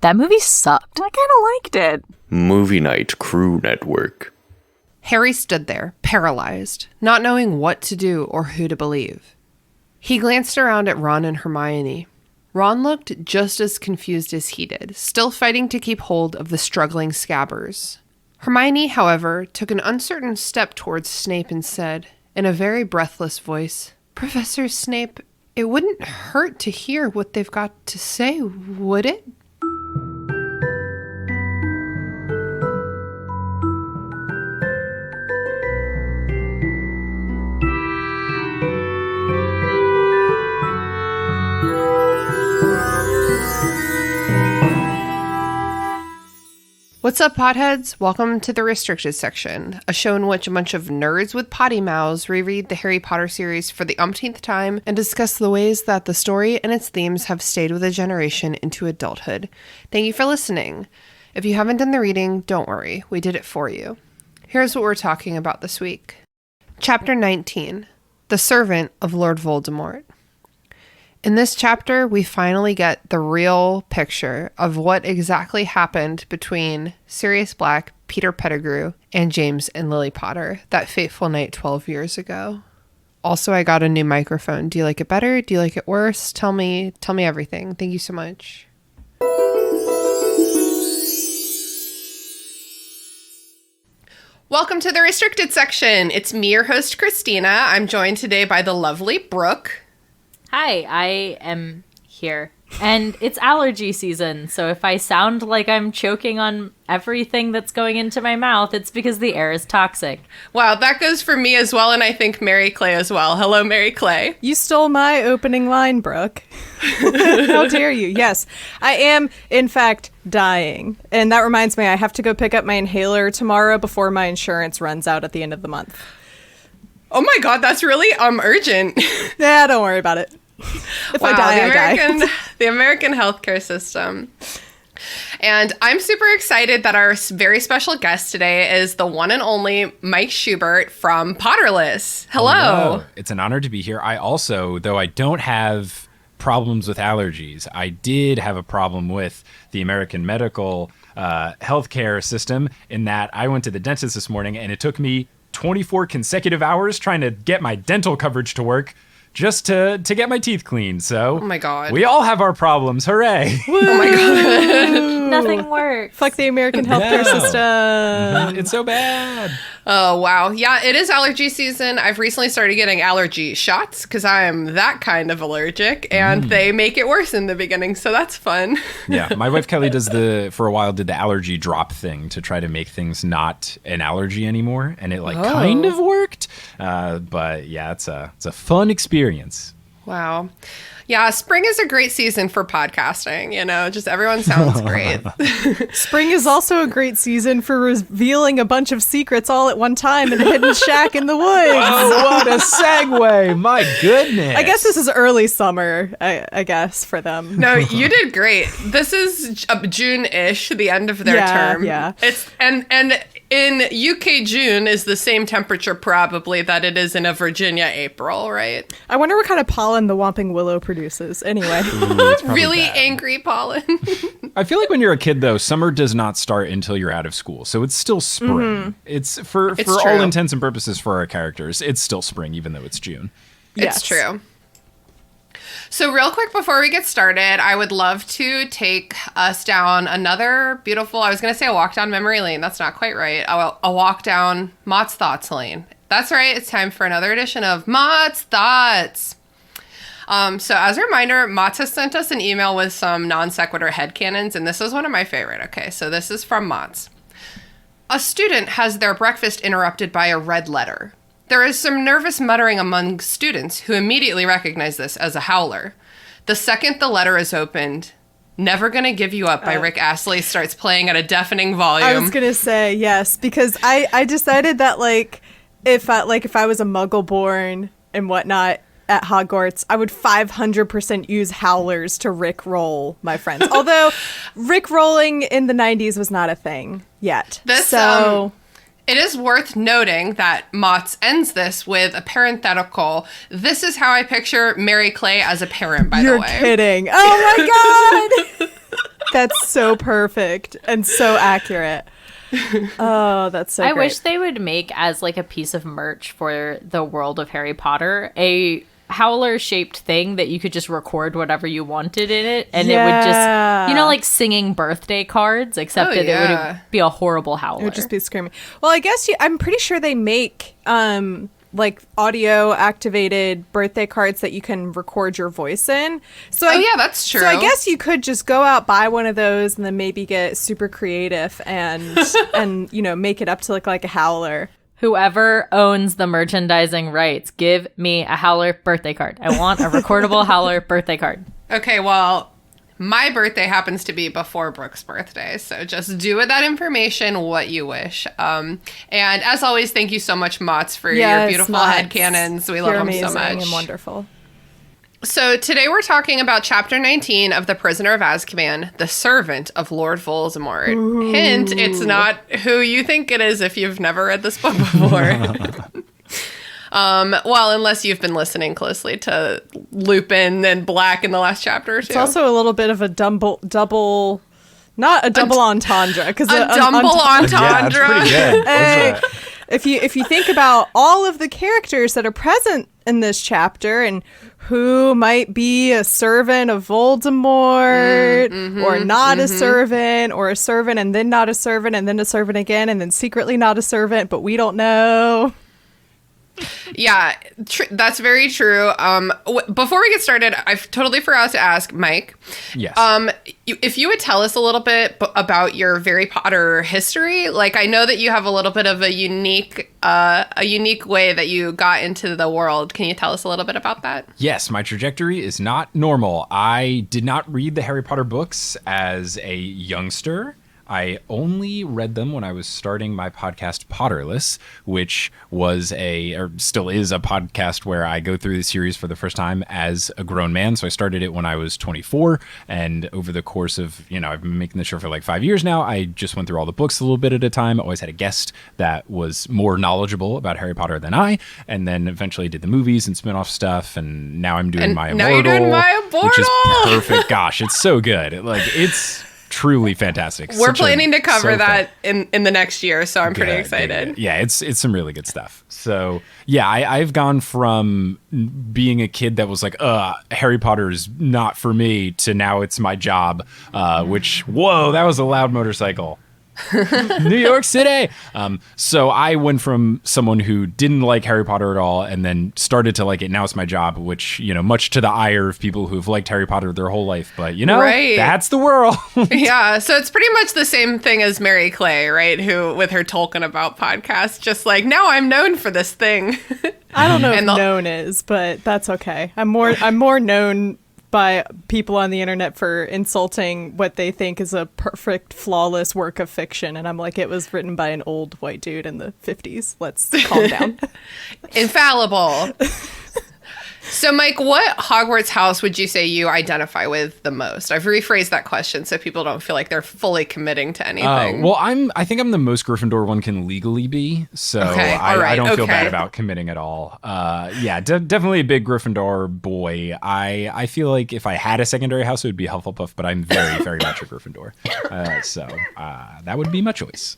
That movie sucked. I kind of liked it. Movie Night Crew Network. Harry stood there, paralyzed, not knowing what to do or who to believe. He glanced around at Ron and Hermione. Ron looked just as confused as he did, still fighting to keep hold of the struggling Scabbers. Hermione, however, took an uncertain step towards Snape and said, in a very breathless voice, "Professor Snape, it wouldn't hurt to hear what they've got to say, would it?" What's up, potheads? Welcome to the Restricted Section, a show in which a bunch of nerds with potty mouths reread the Harry Potter series for the umpteenth time and discuss the ways that the story and its themes have stayed with a generation into adulthood. Thank you for listening. If you haven't done the reading, don't worry, we did it for you. Here's what we're talking about this week. Chapter 19, The Servant of Lord Voldemort. In this chapter, we finally get the real picture of what exactly happened between Sirius Black, Peter Pettigrew, and James and Lily Potter that fateful night 12 years ago. Also, I got a new microphone. Do you like it better? Do you like it worse? Tell me everything. Thank you so much. Welcome to the Restricted Section. It's me, your host, Christina. I'm joined today by the lovely Brooke. Hi, I am here. And it's allergy season, so if I sound like I'm choking on everything that's going into my mouth, it's because the air is toxic. Wow, that goes for me as well, and I think Mary Clay as well. Hello, Mary Clay. You stole my opening line, Brooke. How dare you? Yes, I am, in fact, dying. And that reminds me, I have to go pick up my inhaler tomorrow before my insurance runs out at the end of the month. Oh my god, that's really urgent. Yeah, don't worry about it. If I die, I die. The American healthcare system. And I'm super excited that our very special guest today is the one and only Mike Schubert from Potterless. Hello. It's an honor to be here. I also, though I don't have problems with allergies, I did have a problem with the American medical healthcare system in that I went to the dentist this morning and it took me 24 consecutive hours trying to get my dental coverage to work just to get my teeth cleaned. So, oh my god, we all have our problems. Hooray! Oh my god, nothing works. Fuck the American healthcare system. It's so bad. Oh wow, yeah, it is allergy season. I've recently started getting allergy shots because I am that kind of allergic, and they make it worse in the beginning. So that's fun. Yeah, my wife Kelly for a while did the allergy drop thing to try to make things not an allergy anymore, and it kind of worked. But yeah, it's a fun experience. Wow. Yeah, spring is a great season for podcasting, just everyone sounds great. Spring is also a great season for revealing a bunch of secrets all at one time in a hidden shack in the woods. Oh, what a segue. My goodness. I guess this is early summer, I guess, for them. No, you did great. This is June-ish, the end of their term. Yeah. It's and in UK, June is the same temperature probably that it is in a Virginia April, right? I wonder what kind of pollen the Whomping Willow produces. Anyway. Really bad. angry pollen. I feel like when you're a kid, though, summer does not start until you're out of school. So it's still spring. Mm-hmm. It's for all intents and purposes for our characters, it's still spring, even though it's June. It's true. So real quick before we get started, I would love to take us down another beautiful, I was going to say a walk down memory lane. That's not quite right. A walk down Mott's Thoughts lane. That's right. It's time for another edition of Mott's Thoughts. So as a reminder, Mott has sent us an email with some non sequitur headcanons, and this is one of my favorite. Okay, so this is from Mott's. A student has their breakfast interrupted by a red letter. There is some nervous muttering among students who immediately recognize this as a howler. The second the letter is opened, Never Gonna Give You Up by Rick Astley starts playing at a deafening volume. I was gonna say yes, because I decided that if I was a Muggle born and whatnot at Hogwarts, I would 500% use howlers to Rick-roll my friends. Although Rick-rolling in the 90s was not a thing yet. It is worth noting that Mott's ends this with a parenthetical. This is how I picture Mary Clay as a parent, by the way. You're kidding. Oh my god! That's so perfect and so accurate. Oh, that's so I great. wish they would make as like a piece of merch for the world of Harry Potter a howler-shaped thing that you could just record whatever you wanted in it, and it would just, you know, like singing birthday cards, except that it would be a horrible howler. It would just be screaming. Well, I guess I'm pretty sure they make like audio activated birthday cards that you can record your voice in. So yeah, that's true. So I guess you could just go out, buy one of those, and then maybe get super creative and and you know, make it up to look like a howler. Whoever owns the merchandising rights, give me a howler birthday card. I want a recordable howler birthday card. Okay, well, my birthday happens to be before Brooke's birthday, so just do with that information what you wish. And as always, thank you so much, Mott's, for your beautiful headcanons. We love them so much. And wonderful. So today we're talking about Chapter 19 of The Prisoner of Azkaban, The Servant of Lord Voldemort. Ooh. Hint, it's not who you think it is if you've never read this book before. Well, unless you've been listening closely to Lupin and Black in the last chapter or two. It's also a little bit of a double, not a double entendre. A double entendre. Yeah, that's pretty good. Hey, if you think about all of the characters that are present in this chapter and who might be a servant of Voldemort or not a servant, or a servant and then not a servant and then a servant again and then secretly not a servant, but we don't know. Yeah, that's very true. Before we get started, I totally forgot to ask Mike. Yes. If you would tell us a little bit about your Harry Potter history. Like, I know that you have a little bit of a unique way that you got into the world. Can you tell us a little bit about that? Yes, my trajectory is not normal. I did not read the Harry Potter books as a youngster. I only read them when I was starting my podcast Potterless, which was or still is a podcast where I go through the series for the first time as a grown man. So I started it when I was 24, and over the course of, I've been making the show for like 5 years now, I just went through all the books a little bit at a time. I always had a guest that was more knowledgeable about Harry Potter than I, and then eventually did the movies and spin-off stuff, and now I'm doing my Immortal, now you're doing my Immortal, which is perfect. Gosh, it's so good. It's truly fantastic. We're planning to cover that in the next year, so I'm pretty excited. Good. Yeah, it's some really good stuff. So yeah, I've gone from being a kid that was like, Harry Potter is not for me, to now it's my job, which, whoa, that was a loud motorcycle. New York City. So I went from someone who didn't like Harry Potter at all and then started to like it. Now it's my job, which, much to the ire of people who've liked Harry Potter their whole life. But, right. That's the world. Yeah. So it's pretty much the same thing as Mary Clay, right? Who, with her Tolkien About podcast, just like, now I'm known for this thing. I don't know if known is, but that's okay. I'm more known by people on the internet for insulting what they think is a perfect, flawless work of fiction. And I'm like, it was written by an old white dude in the 50s. Let's calm down. Infallible. So, Mike, what Hogwarts house would you say you identify with the most? I've rephrased that question so people don't feel like they're fully committing to anything. Well, I think I'm the most Gryffindor one can legally be, so I don't feel bad about committing at all. Definitely a big Gryffindor boy. I feel like if I had a secondary house, it would be Hufflepuff, but I'm very, very much a Gryffindor. So that would be my choice.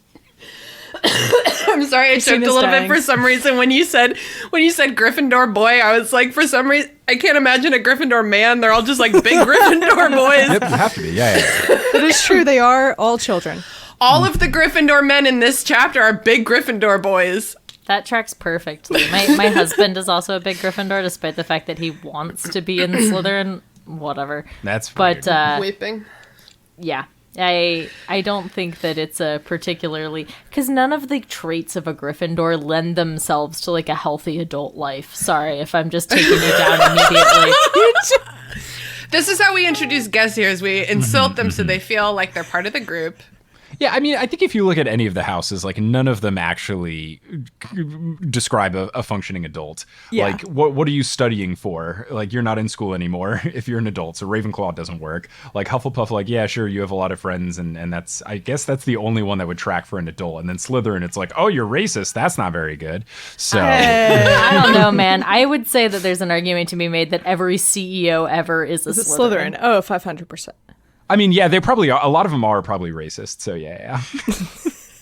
I'm sorry, I choked a little bit for some reason when you said Gryffindor boy. I was like, for some reason, I can't imagine a Gryffindor man. They're all just like big Gryffindor boys. Yep, you have to be. Yeah. It is true. They are all children. All of the Gryffindor men in this chapter are big Gryffindor boys. That tracks perfectly. My husband is also a big Gryffindor, despite the fact that he wants to be in Slytherin. Whatever. That's weird. But weeping. Yeah. I don't think that it's a particularly, because none of the traits of a Gryffindor lend themselves to like a healthy adult life. Sorry if I'm just taking you down immediately. This is how we introduce guests here, is we insult them so they feel like they're part of the group. Yeah, I mean, I think if you look at any of the houses, like none of them actually describe a functioning adult. Yeah. Like, what are you studying for? Like, you're not in school anymore if you're an adult. So Ravenclaw doesn't work. Like Hufflepuff, like, yeah, sure, you have a lot of friends, and I guess that's the only one that would track for an adult. And then Slytherin, it's like, oh, you're racist. That's not very good. So I don't know, man. I would say that there's an argument to be made that every CEO ever is a Slytherin. Oh, 500%. I mean, yeah, they probably are. A lot of them are probably racist. So yeah.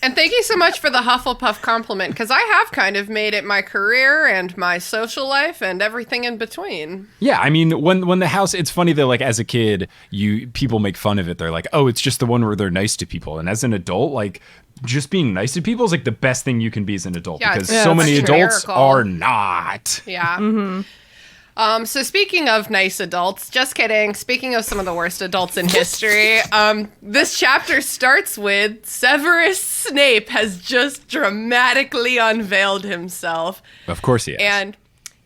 And thank you so much for the Hufflepuff compliment, because I have kind of made it my career and my social life and everything in between. Yeah, I mean, when the house, it's funny that like as a kid, people make fun of it. They're like, oh, it's just the one where they're nice to people. And as an adult, like just being nice to people is like the best thing you can be as an adult, because so many adults are not. Yeah. Mm-hmm. So speaking of nice adults, just kidding. Speaking of some of the worst adults in history, this chapter starts with Severus Snape has just dramatically unveiled himself. Of course he has.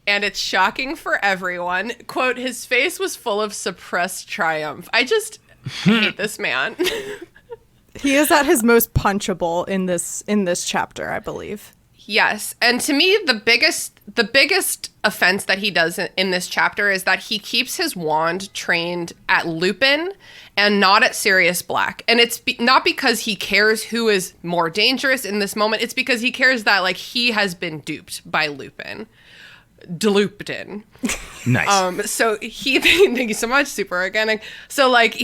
And it's shocking for everyone. Quote, his face was full of suppressed triumph. I just hate this man. He is at his most punchable in this chapter, I believe. Yes, and to me, the biggest offense that he does in this chapter is that he keeps his wand trained at Lupin and not at Sirius Black. And it's not because he cares who is more dangerous in this moment. It's because he cares that like he has been duped by Lupin. Delupin. Nice. So thank you so much, super organic. So like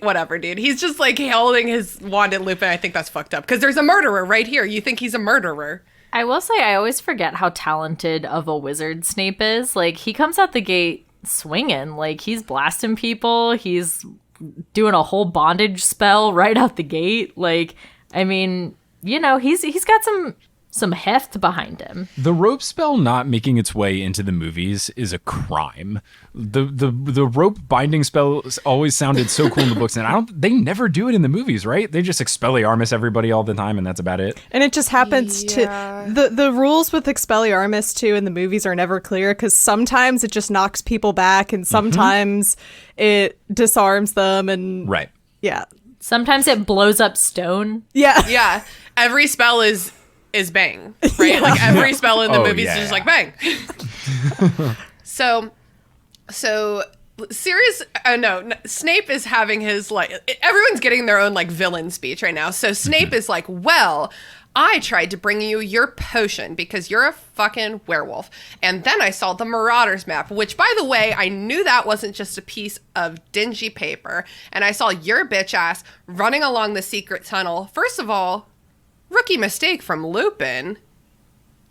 whatever, dude. He's just like holding his wand at Lupin. I think that's fucked up because there's a murderer right here. You think he's a murderer. I will say I always forget how talented of a wizard Snape is. Like, he comes out the gate swinging. Like, he's blasting people. He's doing a whole bondage spell right out the gate. Like, I mean, you know, he's got some heft behind him. The rope spell not making its way into the movies is a crime. The rope binding spell always sounded so cool in the books, and they never do it in the movies, right? They just Expelliarmus everybody all the time, and that's about it. And it just happens to the rules with Expelliarmus too in the movies are never clear, because sometimes it just knocks people back, and sometimes it disarms them, and right. Yeah. Sometimes it blows up stone. Yeah. Yeah. Every spell is bang, right? Like every spell in the movies is just like bang. So Snape is having his like, everyone's getting their own like villain speech right now. So Snape is like, well, I tried to bring you your potion because you're a fucking werewolf. And then I saw the Marauders map, which, by the way, I knew that wasn't just a piece of dingy paper. And I saw your bitch ass running along the secret tunnel. First of all, rookie mistake from Lupin.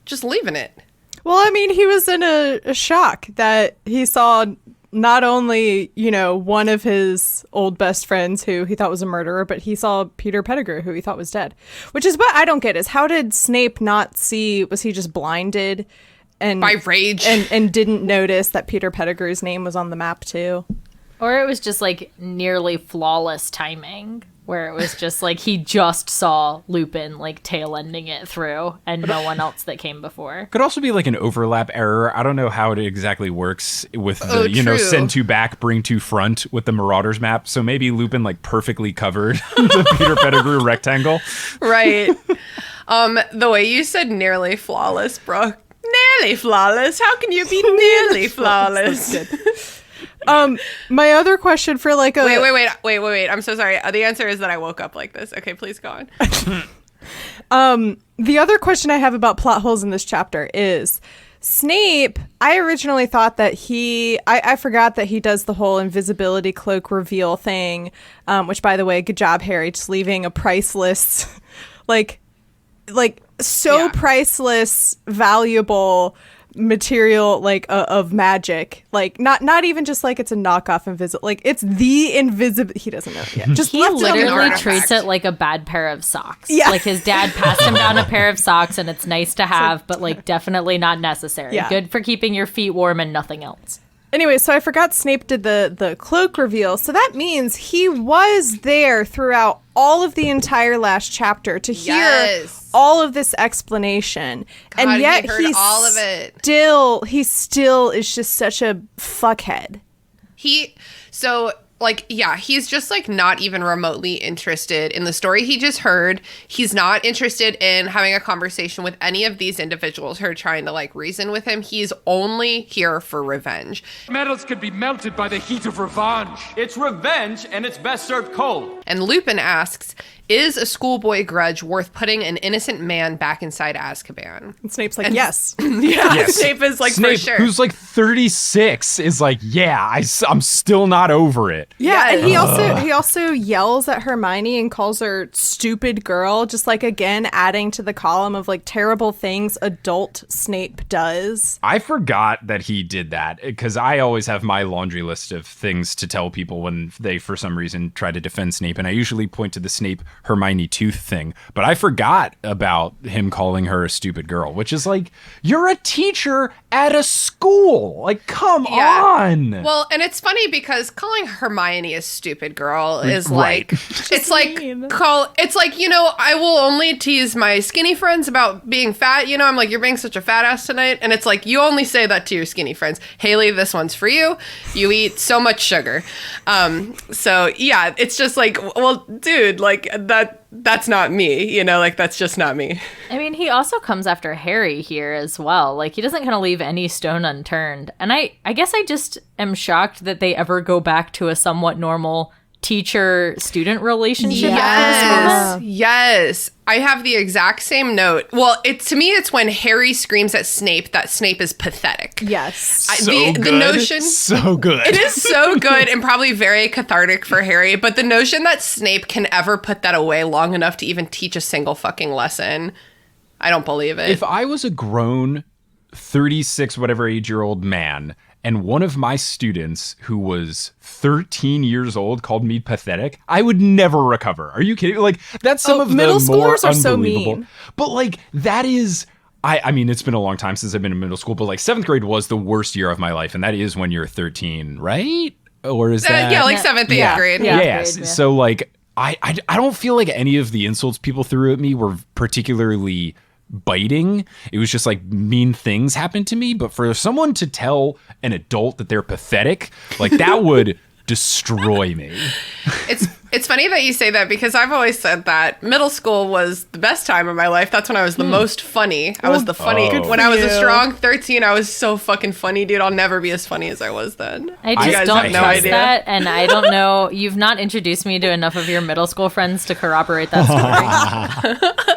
Just leaving it. Well, I mean, he was in a shock that he saw not only, you know, one of his old best friends who he thought was a murderer, but he saw Peter Pettigrew, who he thought was dead. Which is what I don't get, is how did Snape not see, was he just blinded and by rage and didn't notice that Peter Pettigrew's name was on the map too? Or it was just like nearly flawless timing, where it was just like he just saw Lupin like tail ending it through and no one else that came before. Could also be like an overlap error. I don't know how it exactly works with the, send to back, bring to front with the Marauders map. So maybe Lupin like perfectly covered the Peter Pettigrew rectangle. Right. The way you said nearly flawless, Brooke. Nearly flawless? How can you be nearly flawless? My other question for like a... Wait. I'm so sorry. The answer is that I woke up like this. Okay, please go on. The other question I have about plot holes in this chapter is Snape, I originally thought that I forgot that he does the whole invisibility cloak reveal thing, which, by the way, good job, Harry, just leaving a priceless, priceless, valuable material like of magic, like not even just like it's a knockoff invisible, like it's the invisible. He doesn't know yet. Just he literally treats it like a bad pair of socks. Yeah, like his dad passed him down a pair of socks, and it's nice to have, but like definitely not necessary. Yeah. Good for keeping your feet warm and nothing else. Anyway, so I forgot Snape did the cloak reveal. So that means he was there throughout all of the entire last chapter to hear all of this explanation. God, and yet he heard all of it. He still is just such a fuckhead. He's just like not even remotely interested in the story he just heard. He's not interested in having a conversation with any of these individuals who are trying to like reason with him. He's only here for revenge. Metals can be melted by the heat of revenge. It's revenge, and it's best served cold. And Lupin asks, is a schoolboy grudge worth putting an innocent man back inside Azkaban? And Snape's like, yes. Yes. Snape is like, Snape, for sure. who's like 36, is like, yeah, I'm still not over it. Yeah, Yes. and he also yells at Hermione and calls her stupid girl, just like again adding to the column of like terrible things adult Snape does. I forgot that he did that because I always have my laundry list of things to tell people when they, for some reason, try to defend Snape. And I usually point to the Snape Hermione tooth thing. But I forgot about him calling her a stupid girl, which is like, you're a teacher at a school. Like, come on. Well, and it's funny because calling Hermione a stupid girl is Right. like, it's like, you know, I will only tease my skinny friends about being fat. You know, I'm like, you're being such a fat ass tonight. And it's like, you only say that to your skinny friends. Haley, this one's for you. You eat so much sugar. So yeah, it's just like, well, dude, like that's not me, you know, like that's just not me. I mean, he also comes after Harry here as well. Like, he doesn't kind of leave any stone unturned. And I guess I just am shocked that they ever go back to a somewhat normal teacher-student relationship. Yes. I have the exact same note. Well, to me, it's when Harry screams at Snape that Snape is pathetic. Yes. The notion... So good. It is so good and probably very cathartic for Harry, but the notion that Snape can ever put that away long enough to even teach a single fucking lesson, I don't believe it. If I was a grown 36 whatever age-year-old man and one of my students who was 13 years old called me pathetic, I would never recover. Are you kidding? Like, that's some of the middle more schoolers are so unbelievable. mean. But like, that is... I mean, it's been a long time since I've been in middle school, but like 7th grade was the worst year of my life. And that is when you're 13, right? Or is that... yeah, like 7th, 8th grade. Yeah. Yes. Grade, yeah. So like, I don't feel like any of the insults people threw at me were particularly biting. It was just like mean things happened to me. But for someone to tell an adult that they're pathetic, like that would destroy me. It's funny that you say that because I've always said that middle school was the best time of my life. That's when I was the most funny. I was the funny. Good When for I was a you. strong 13, I was so fucking funny, dude. I'll never be as funny as I was then. I You just guys don't have no trust idea. that, and I don't know. You've not introduced me to enough of your middle school friends to corroborate that story.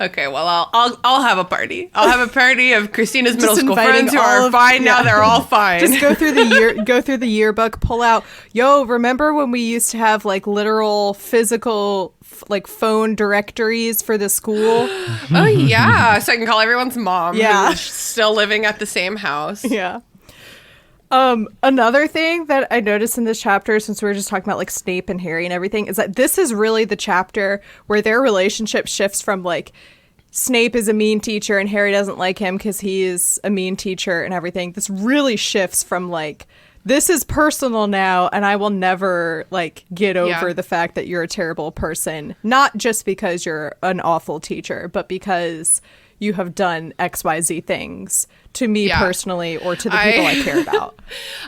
Okay, well, I'll have a party. I'll have a party of Christina's middle Just school inviting friends who all are of- fine now. yeah. They're all fine. Just go through the yearbook, pull out, remember when we used to have like literal physical like phone directories for the school? Oh yeah, so I can call everyone's mom. Yeah. who's still living at the same house. Yeah. Another thing that I noticed in this chapter, since we were just talking about like Snape and Harry and everything, is that this is really the chapter where their relationship shifts from like Snape is a mean teacher and Harry doesn't like him because he is a mean teacher and everything. This really shifts from like, this is personal now and I will never like get over the fact that you're a terrible person. Not just because you're an awful teacher, but because you have done XYZ things to me personally or to the people I care about.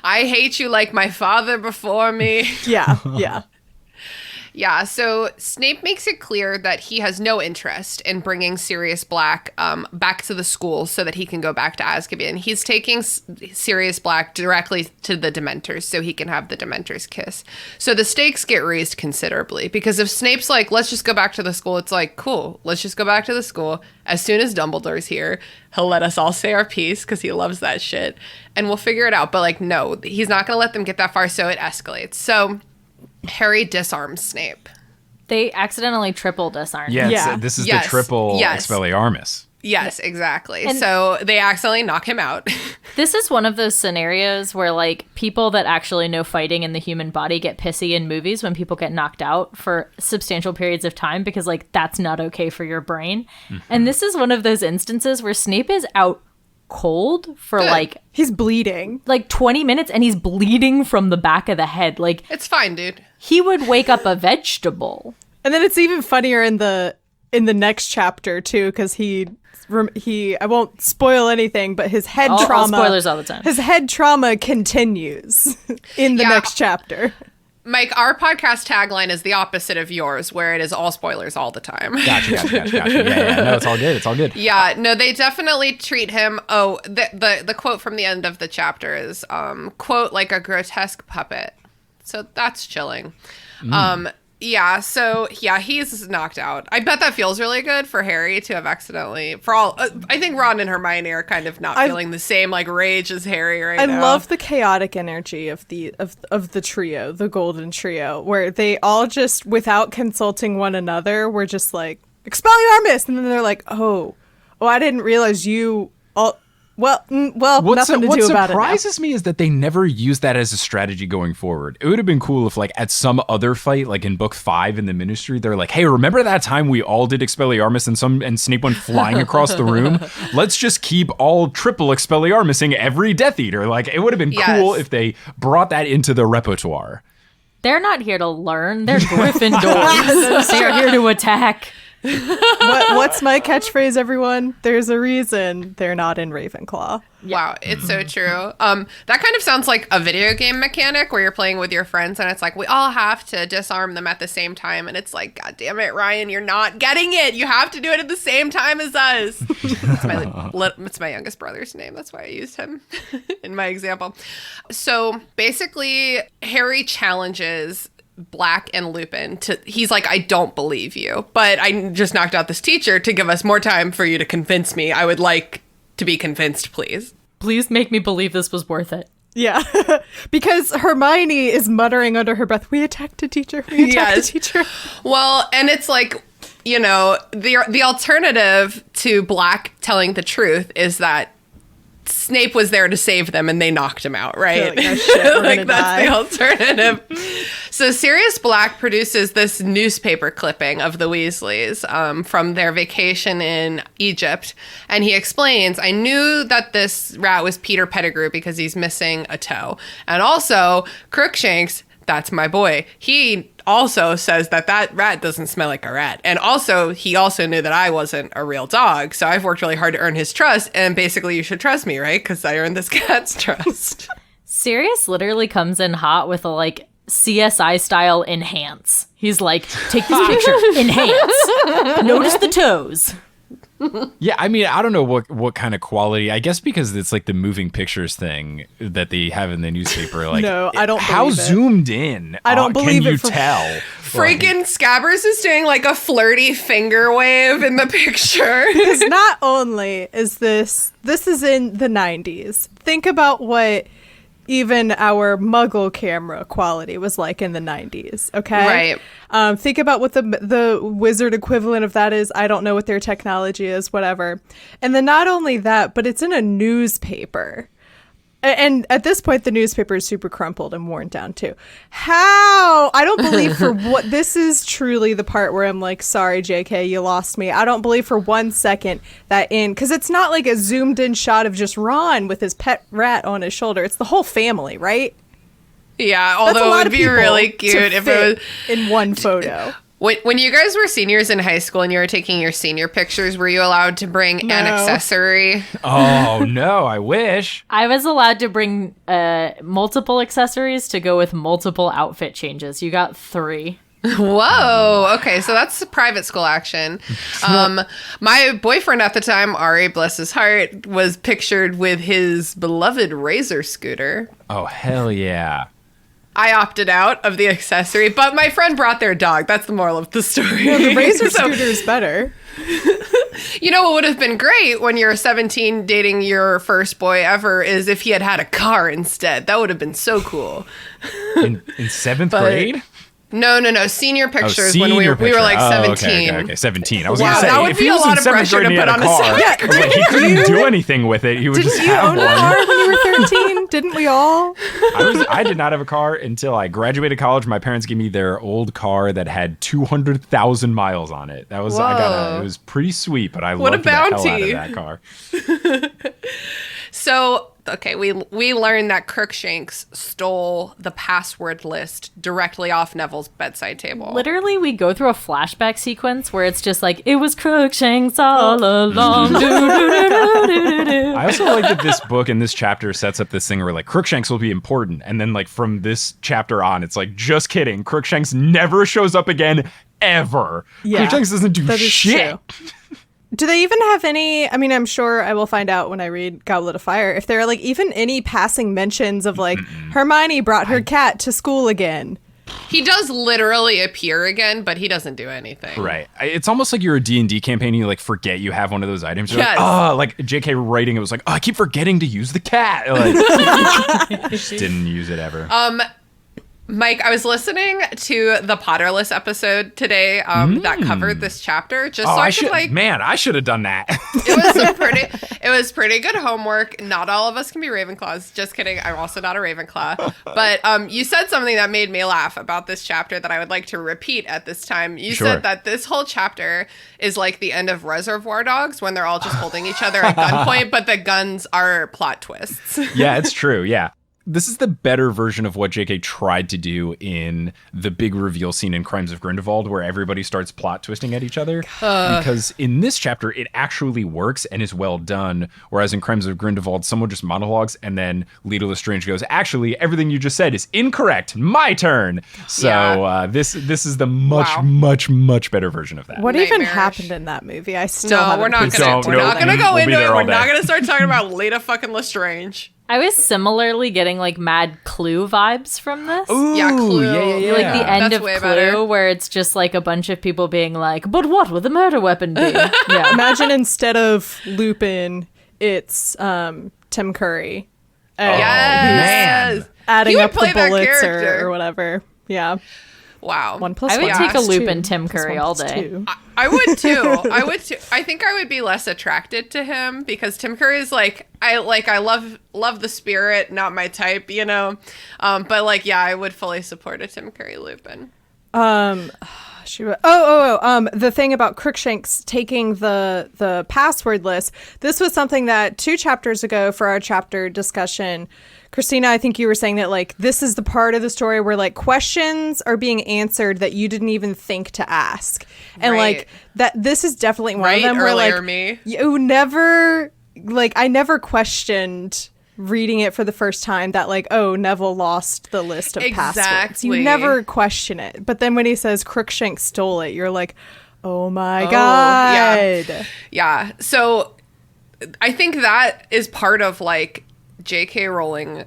I hate you like my father before me. Yeah. Yeah, so Snape makes it clear that he has no interest in bringing Sirius Black back to the school so that he can go back to Azkaban. He's taking Sirius Black directly to the Dementors so he can have the Dementors kiss. So the stakes get raised considerably because if Snape's like, let's just go back to the school, it's like, cool, let's just go back to the school. As soon as Dumbledore's here, he'll let us all say our piece because he loves that shit and we'll figure it out. But like, no, he's not going to let them get that far, so it escalates. So Harry disarms Snape. They accidentally triple disarm. Yeah. This is Yes. the triple Yes. Expelliarmus. Yes, exactly. And- so they accidentally knock him out. This is one of those scenarios where like people that actually know fighting in the human body get pissy in movies when people get knocked out for substantial periods of time because like that's not okay for your brain. And this is one of those instances where Snape is out cold for Good. like He's bleeding. 20 minutes and he's bleeding from the back of the head. Like It's fine, dude. he would wake up a vegetable. And then it's even funnier in the next chapter too, because he I won't spoil anything, but his head All trauma. spoilers all the time. His head trauma continues in the Yeah. next chapter. Mike, our podcast tagline is the opposite of yours, where it is all spoilers all the time. Gotcha. Yeah. No, it's all good. It's all good. Yeah, no, they definitely treat him. Oh, the quote from the end of the chapter is, quote, like a grotesque puppet. So that's chilling. Yeah, so he's knocked out. I bet that feels really good for Harry to have accidentally, for all, I think Ron and Hermione are kind of not feeling the same like rage as Harry right now. I love the chaotic energy of the trio, the golden trio, where they all just, without consulting one another, were just like, Expelliarmus! And then they're like, oh, I didn't realize you all... Well, nothing to do about it. What surprises me is that they never used that as a strategy going forward. It would have been cool if, like, at some other fight, like in book 5 in the Ministry, they're like, "Hey, remember that time we all did Expelliarmus and Snape went flying across the room? Let's just keep all triple Expelliarmusing every Death Eater." Like, it would have been cool if they brought that into the repertoire. They're not here to learn. They're Gryffindors. They're here to attack. What's my catchphrase, everyone? There's a reason they're not in Ravenclaw. Wow, it's so true. That kind of sounds like a video game mechanic where you're playing with your friends and it's like, we all have to disarm them at the same time. And it's like, God damn it, Ryan, you're not getting it. You have to do it at the same time as us. It's my youngest brother's name. That's why I used him in my example. So basically, Harry challenges Black and Lupin he's like, I don't believe you, but I just knocked out this teacher to give us more time for you to convince me. I would like to be convinced, please. Please make me believe this was worth it. Yeah, because Hermione is muttering under her breath, we attacked a teacher, we attacked a teacher. Well, and it's like, you know, the alternative to Black telling the truth is that Snape was there to save them and they knocked him out, right? Like, oh, shit, like that's the alternative. So Sirius Black produces this newspaper clipping of the Weasleys from their vacation in Egypt. And he explains, I knew that this rat was Peter Pettigrew because he's missing a toe. And also, Crookshanks, that's my boy. He also says that rat doesn't smell like a rat. And also, he also knew that I wasn't a real dog. So I've worked really hard to earn his trust. And basically, you should trust me, right? Because I earned this cat's trust. Sirius literally comes in hot with a, like, CSI style enhance. He's like, take this picture, enhance. Notice the toes. Yeah, I mean, I don't know what kind of quality. I guess because it's like the moving pictures thing that they have in the newspaper. Like, no, I don't. How believe it. Zoomed in? I don't believe can it. You tell? Freaking Scabbers is doing like a flirty finger wave in the picture. Because not only is this is in the 90s. Think about what even our Muggle camera quality was like in the 90s, okay? Right. Think about what the wizard equivalent of that is. I don't know what their technology is, whatever. And then not only that, but it's in a newspaper. And at this point, the newspaper is super crumpled and worn down, too. How? I don't believe for what... This is truly the part where I'm like, sorry, JK, you lost me. I don't believe for 1 second that because it's not like a zoomed-in shot of just Ron with his pet rat on his shoulder. It's the whole family, right? Yeah, although it would be really cute if it was... in one photo. When you guys were seniors in high school and you were taking your senior pictures, were you allowed to bring an accessory? Oh, no, I wish. I was allowed to bring multiple accessories to go with multiple outfit changes. You got 3. Whoa. Okay, so that's private school action. My boyfriend at the time, Ari, bless his heart, was pictured with his beloved Razor scooter. Oh, hell yeah. I opted out of the accessory, but my friend brought their dog. That's the moral of the story. Well, the Razor scooter is better. You know what would have been great when you're 17 dating your first boy ever is if he had had a car instead. That would have been so cool. In 7th grade? No. Senior pictures senior when we were like 17. Okay, 17. I was Wow, going to say, that would if be he a was lot in of 7th pressure grade to and he put had on a car, second like, he couldn't do anything with it. He would just Didn't you have own a one. car when you were 13? Didn't we all? I did not have a car until I graduated college. My parents gave me their old car that had 200,000 miles on it. That was it was pretty sweet, but I loved the hell out of that car. So, okay, we learned that Crookshanks stole the password list directly off Neville's bedside table. Literally, we go through a flashback sequence where it's just like, it was Crookshanks all along. I also like that this book and this chapter sets up this thing where, like, Crookshanks will be important. And then, like, from this chapter on, it's like, just kidding. Crookshanks never shows up again, ever. Yeah, Crookshanks doesn't do that is shit. true. Do they even have any, I mean, I'm sure I will find out when I read Goblet of Fire, if there are like even any passing mentions of like Hermione brought her cat to school again. He does literally appear again, but he doesn't do anything. Right. It's almost like you're a D&D campaign and you like forget you have one of those items. You're Yes. like JK writing it was like, I keep forgetting to use the cat. Like, just didn't use it ever. Mike, I was listening to the Potterless episode today that covered this chapter. Just so I could I should have done that. It was pretty good homework. Not all of us can be Ravenclaws. Just kidding. I'm also not a Ravenclaw. But you said something that made me laugh about this chapter that I would like to repeat at this time. You said that this whole chapter is like the end of Reservoir Dogs when they're all just holding each other at gunpoint, but the guns are plot twists. Yeah, it's true. Yeah. This is the better version of what JK tried to do in the big reveal scene in Crimes of Grindelwald, where everybody starts plot twisting at each other. Because in this chapter, it actually works and is well done. Whereas in Crimes of Grindelwald, someone just monologues and then Lita Lestrange goes, actually, everything you just said is incorrect. My turn. So this is the much better version of that. What even happened in that movie? I still haven't. We're not gonna go into it. We're not gonna start talking about Lita fucking Lestrange. I was similarly getting like mad Clue vibes from this. Ooh, yeah, Clue. Yeah. Like the end That's of way Clue, better. where it's just like a bunch of people being like, but what would the murder weapon be? Yeah. Imagine instead of Lupin, it's Tim Curry. Yes. Adding He would up the play that bullets character. or whatever. Yeah. Wow. 1 plus I would 1 take a plus Lupin 2 Tim plus Curry 1 all plus day. 2. I would too. I think I would be less attracted to him because Tim Curry is I love the spirit, not my type, you know. But like, yeah, I would fully support a Tim Curry Lupin. The thing about Crookshanks taking the password list. This was something that 2 chapters ago for our chapter discussion, Christina, I think you were saying that like this is the part of the story where like questions are being answered that you didn't even think to ask, and like that this is definitely one of them where like you never like I never questioned reading it for the first time that like, oh, Neville lost the list of passwords. You never question it. But then when he says Crookshanks stole it, you're like, oh my God. Yeah. So I think that is part of like J.K. Rowling,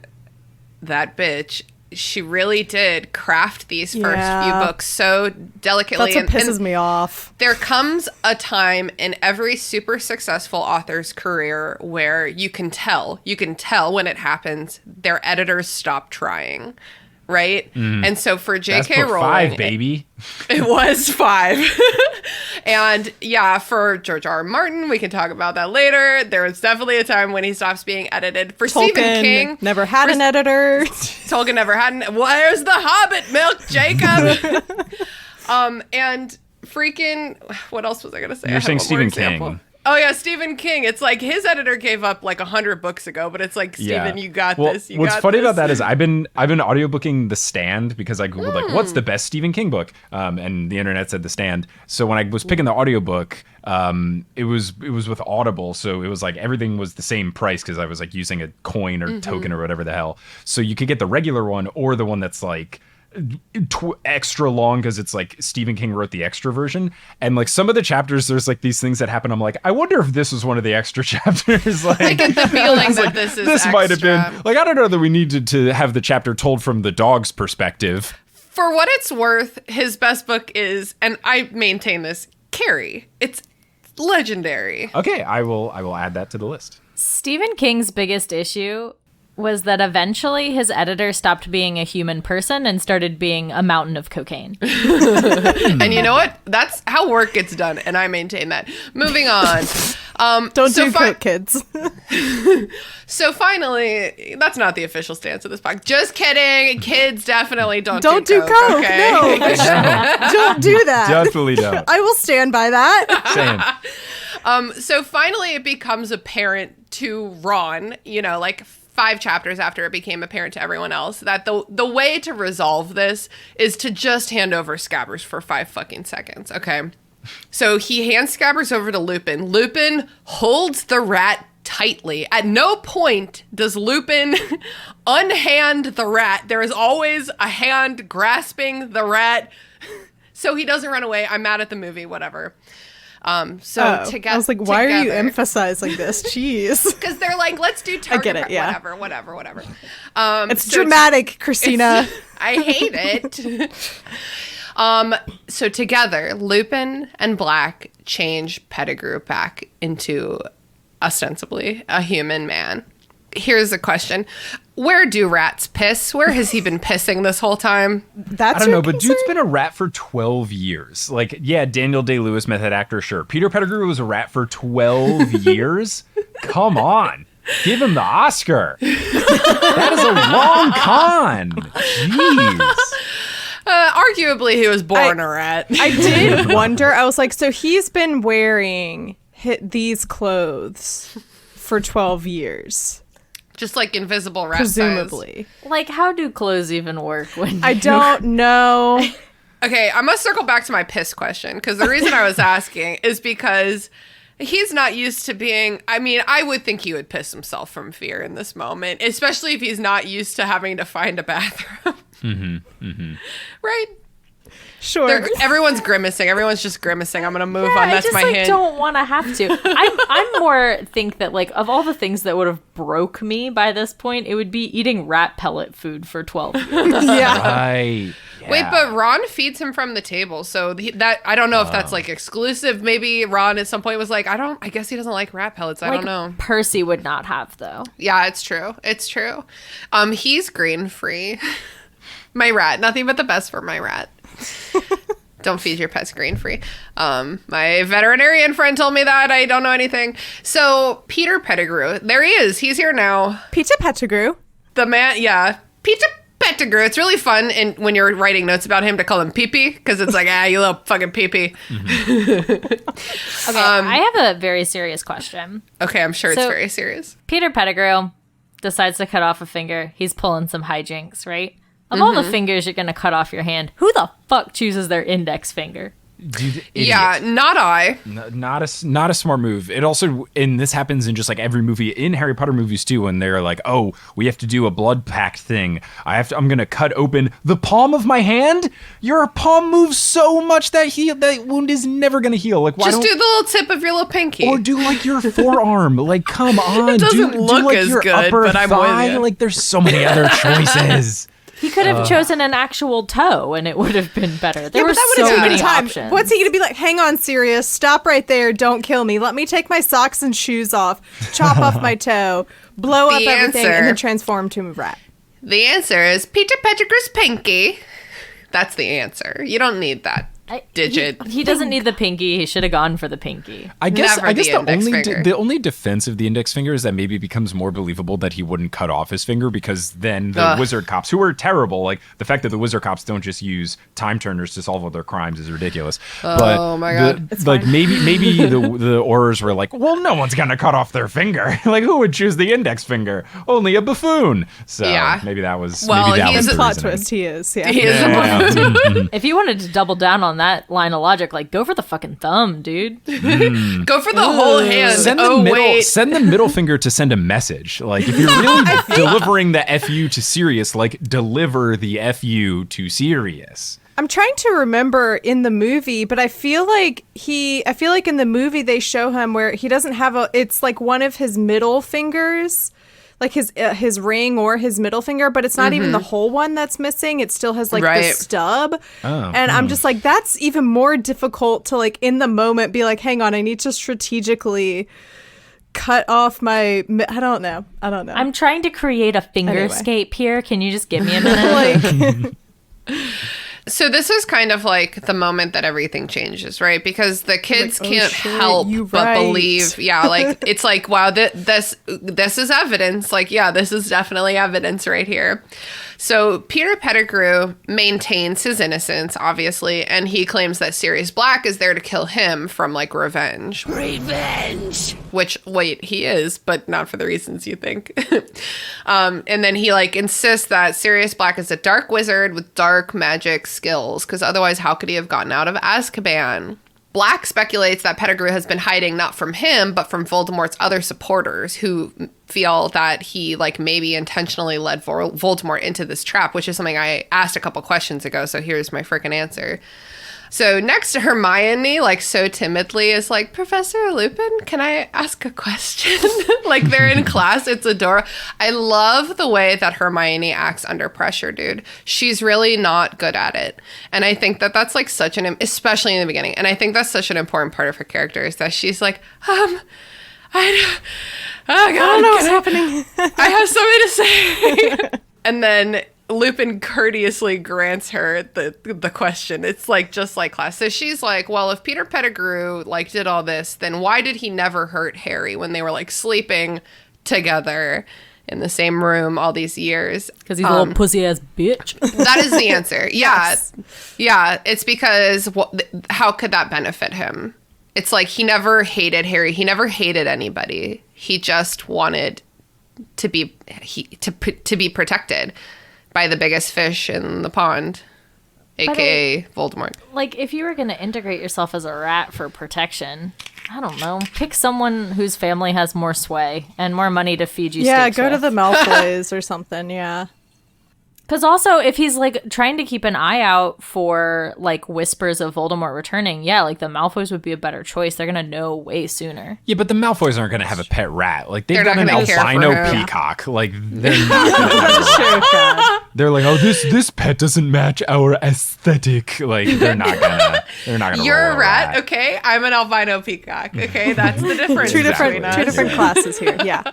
that bitch. She really did craft these first few books so delicately. That's what pisses me off. There comes a time in every super successful author's career where you can tell when it happens, their editors stop trying, right? And so for J.K. That's book Rowling, 5, baby. It was 5. And yeah, for George R. R. Martin, we can talk about that later. There was definitely a time when he stops being edited. For Tolkien Stephen King, never had an editor. Tolkien never had an. Where's the Hobbit milk, Jacob? And freaking, what else was I gonna say? You're saying Stephen King. Oh yeah, Stephen King. It's like his editor gave up like 100 books ago, but it's like, Stephen, you got this. What's funny about that is I've been audiobooking The Stand because I googled like what's the best Stephen King book, and the internet said The Stand. So when I was picking the audiobook, it was with Audible, so it was like everything was the same price because I was like using a coin or token or whatever the hell. So you could get the regular one or the one that's like extra long because it's like Stephen King wrote the extra version, and like some of the chapters there's like these things that happen. I'm like, I wonder if this was one of the extra chapters. Like, I get the feeling that this might have been like, I don't know that we needed to have the chapter told from the dog's perspective. For what it's worth, his best book is, and I maintain this, Carrie. It's legendary. Okay, I will add that to the list. Stephen King's biggest issue was that eventually his editor stopped being a human person and started being a mountain of cocaine. And you know what? That's how work gets done, and I maintain that. Moving on. Don't do coke, kids. So finally, that's not the official stance of this podcast. Just kidding. Kids definitely don't do coke. Okay? No. Don't do that. Definitely don't. I will stand by that. Same. So finally it becomes apparent to Ron, you know, like 5 chapters after it became apparent to everyone else, that the way to resolve this is to just hand over Scabbers for 5 fucking seconds, okay? So he hands Scabbers over to Lupin. Lupin holds the rat tightly. At no point does Lupin unhand the rat. There is always a hand grasping the rat so he doesn't run away. I'm mad at the movie, whatever. So together, I was like, why are you emphasizing this? Jeez. Because they're like, let's do target. I get it, yeah. Whatever. It's dramatic, Christina. I hate it. So together, Lupin and Black change Pettigrew back into ostensibly a human man. Here's a question. Where do rats piss? Where has he been pissing this whole time? That's I don't know, but concern? dude's been a rat for 12 years. Like, yeah, Daniel Day-Lewis, method actor, sure. Peter Pettigrew was a rat for 12 years? Come on. Give him the Oscar. That is a long con. Jeez. Arguably, he was born a rat. I did wonder. I was like, so he's been wearing these clothes for 12 years. Just like invisible rat Presumably. size. Like, how do clothes even work when I don't know. Okay, I'm going to circle back to my piss question, because the reason I was asking is because he's not used to being... I mean, I would think he would piss himself from fear in this moment, especially if he's not used to having to find a bathroom. Right? Sure. Everyone's grimacing. Everyone's just grimacing. I'm going to move on. That's I just my hint. don't want to have to. I'm more think that like of all the things that would have broke me by this point, it would be eating rat pellet food for 12 years. Yeah. Right. Yeah. Wait, but Ron feeds him from the table, so that I don't know if that's like exclusive. Maybe Ron at some point was like, I guess he doesn't like rat pellets. I Like, don't know. Percy would not have though. Yeah, it's true. It's true. He's grain free. My rat, nothing but the best for my rat. Don't feed your pets grain free. My veterinarian friend told me that. I don't know anything. So Peter Pettigrew, there he is. He's here now. Peter Pettigrew. The man, yeah. Peter Pettigrew. It's really fun when you're writing notes about him to call him Pee-Pee, because it's like, you little fucking Pee-Pee. Okay, I have a very serious question. Okay, I'm sure it's So- very serious. Peter Pettigrew decides to cut off a finger. He's pulling some hijinks, right? Of all the fingers you're going to cut off your hand, who the fuck chooses their index finger? Dude, idiot. Yeah, not I. Not a smart move. It also, and this happens in just like every movie in Harry Potter movies too, when they're like, oh, we have to do a blood pact thing. I'm gonna cut open the palm of my hand. Your palm moves so much that wound is never gonna heal. Like, why Just don't do the little tip of your little pinky. or do like your forearm? Like, come on, It doesn't do look like as your good, upper but I'm with thigh. you. Like, there's so many other choices. He could have chosen an actual toe and it would have been better. There were but that so would have many taken time. options. What's he gonna be like? Hang on, Sirius. Stop right there. Don't kill me. Let me take my socks and shoes off. Chop off my toe. Blow up The everything, answer- and then transform to a rat. The answer is Peter Pettigrew's pinky. That's the answer. You don't need that digit. He doesn't need the pinky. He should have gone for the pinky. I guess Never the index finger. the only defense of the index finger is that maybe it becomes more believable that he wouldn't cut off his finger, because then the wizard cops, who are terrible, like the fact that the wizard cops don't just use time turners to solve all their crimes is ridiculous. Oh my God. Like maybe the Aurors were like, well, no one's gonna cut off their finger. Like, who would choose the index finger? Only a buffoon. So Yeah. maybe that was Well, maybe that he was is the a Plot reasoning. twist. He is. Yeah. He is a Yeah. If you wanted to double down on that line of logic, like go for the fucking thumb, dude. Go for the whole hand. Send the middle finger to send a message. Like, if you're really delivering the FU to Sirius, like, deliver the FU to Sirius. I'm trying to remember in the movie, but I feel like in the movie they show him where he doesn't have it's like one of his middle fingers, like his ring or his middle finger, but it's not even the whole one that's missing. It still has like the Right. stub. Oh, and I'm just like, that's even more difficult to like in the moment be like, hang on, I need to strategically cut off my, I don't know. I'm trying to create a fingerscape here. Can you just give me a minute? Like, So this is kind of like the moment that everything changes, right? Because the kids Like, oh can't shit, help you but right. believe. Yeah, like it's like, wow, this is evidence. Like, yeah, this is definitely evidence right here. So Peter Pettigrew maintains his innocence, obviously, and he claims that Sirius Black is there to kill him from like revenge. Which, wait, he is, but not for the reasons you think. And then he like insists that Sirius Black is a dark wizard with dark magic skills, because otherwise how could he have gotten out of Azkaban? Black speculates that Pettigrew has been hiding not from him, but from Voldemort's other supporters, who feel that he like maybe intentionally led Voldemort into this trap, which is something I asked a couple questions ago, so here's my freaking answer. So next to Hermione, like so timidly, is like, Professor Lupin, can I ask a question? Like they're in class. It's adorable. I love the way that Hermione acts under pressure, dude. She's really not good at it. And I think that that's like such especially in the beginning. And I think that's such an important part of her character is that she's like, oh God, I don't know what's happening. I have something to say. And then Lupin courteously grants her the question. It's like just like class. So she's like, well, if Peter Pettigrew like did all this, then why did he never hurt Harry when they were like sleeping together in the same room all these years? Because he's a little pussy ass bitch. That is the answer. Yeah. Yes. Yeah. It's because how could that benefit him? It's like he never hated Harry. He never hated anybody. He just wanted to be protected by the biggest fish in the pond, aka Voldemort. Like, if you were going to integrate yourself as a rat for protection, I don't know, pick someone whose family has more sway and more money to feed you. Yeah, steaks go to with. the Malfoys or something. Yeah. Because also, if he's, like, trying to keep an eye out for, like, whispers of Voldemort returning, yeah, like, the Malfoys would be a better choice. They're going to know way sooner. Yeah, but the Malfoys aren't going to have a pet rat. Like, they've got not an gonna care for albino him. peacock. Like, they're not going to have a rat. God. They're like, oh, this pet doesn't match our aesthetic. Like, they're not gonna You're roll a rat, okay? I'm an albino peacock, okay? That's the difference. Two between us. different classes here. Yeah.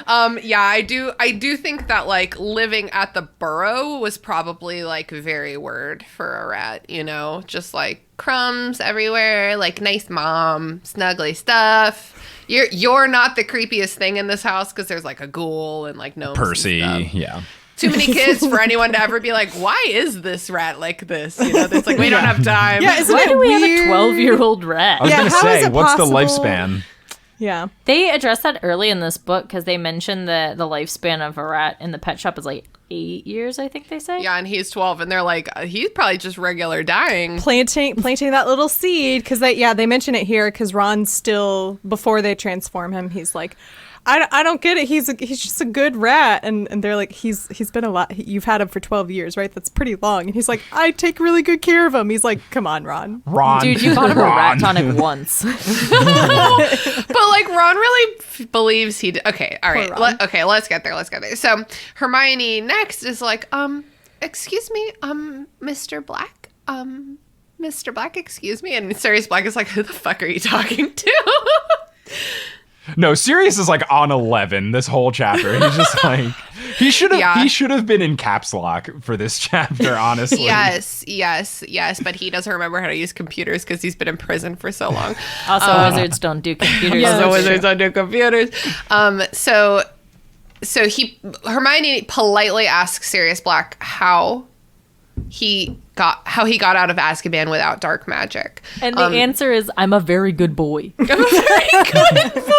Yeah, I do think that like living at the Burrow was probably like very word for a rat, you know, just like crumbs everywhere, like nice mom, snuggly stuff. You're not the creepiest thing in this house because there's like a ghoul and like gnomes. Percy, and stuff. yeah. Too many kids for anyone to ever be like, why is this rat like this? You know, it's like we don't have time. Yeah, isn't Why it do we have a weird? 12-year-old rat? I was Yeah, gonna how say, is it what's the possible? lifespan? Yeah. They address that early in this book because they mention the lifespan of a rat in the pet shop is like 8 years, I think they say. Yeah, and he's 12, and they're like, he's probably just regular dying. Planting that little seed because they mention it here because Ron's still before they transform him. He's like, I don't get it. He's just a good rat, and they're like, he's been a lot. You've had him for 12 years, right? That's pretty long. And he's like, I take really good care of him. He's like, come on, Ron. Dude, you bought him a rat Ron. tonic once. But like Ron really believes he did. Okay, all right. Ron. Let's get there. So Hermione next is like, excuse me, Mr. Black, Mr. Black, excuse me, and Sirius Black is like, who the fuck are you talking to? No, Sirius is like on 11 this whole chapter. He's just like he should have been in caps lock for this chapter, honestly. Yes, but he doesn't remember how to use computers because he's been in prison for so long. Also, wizards don't do computers. Yeah, So that's wizards don't do computers. So Hermione politely asks Sirius Black how he got out of Azkaban without dark magic. And the answer is, I'm a very good boy. I'm a very good boy.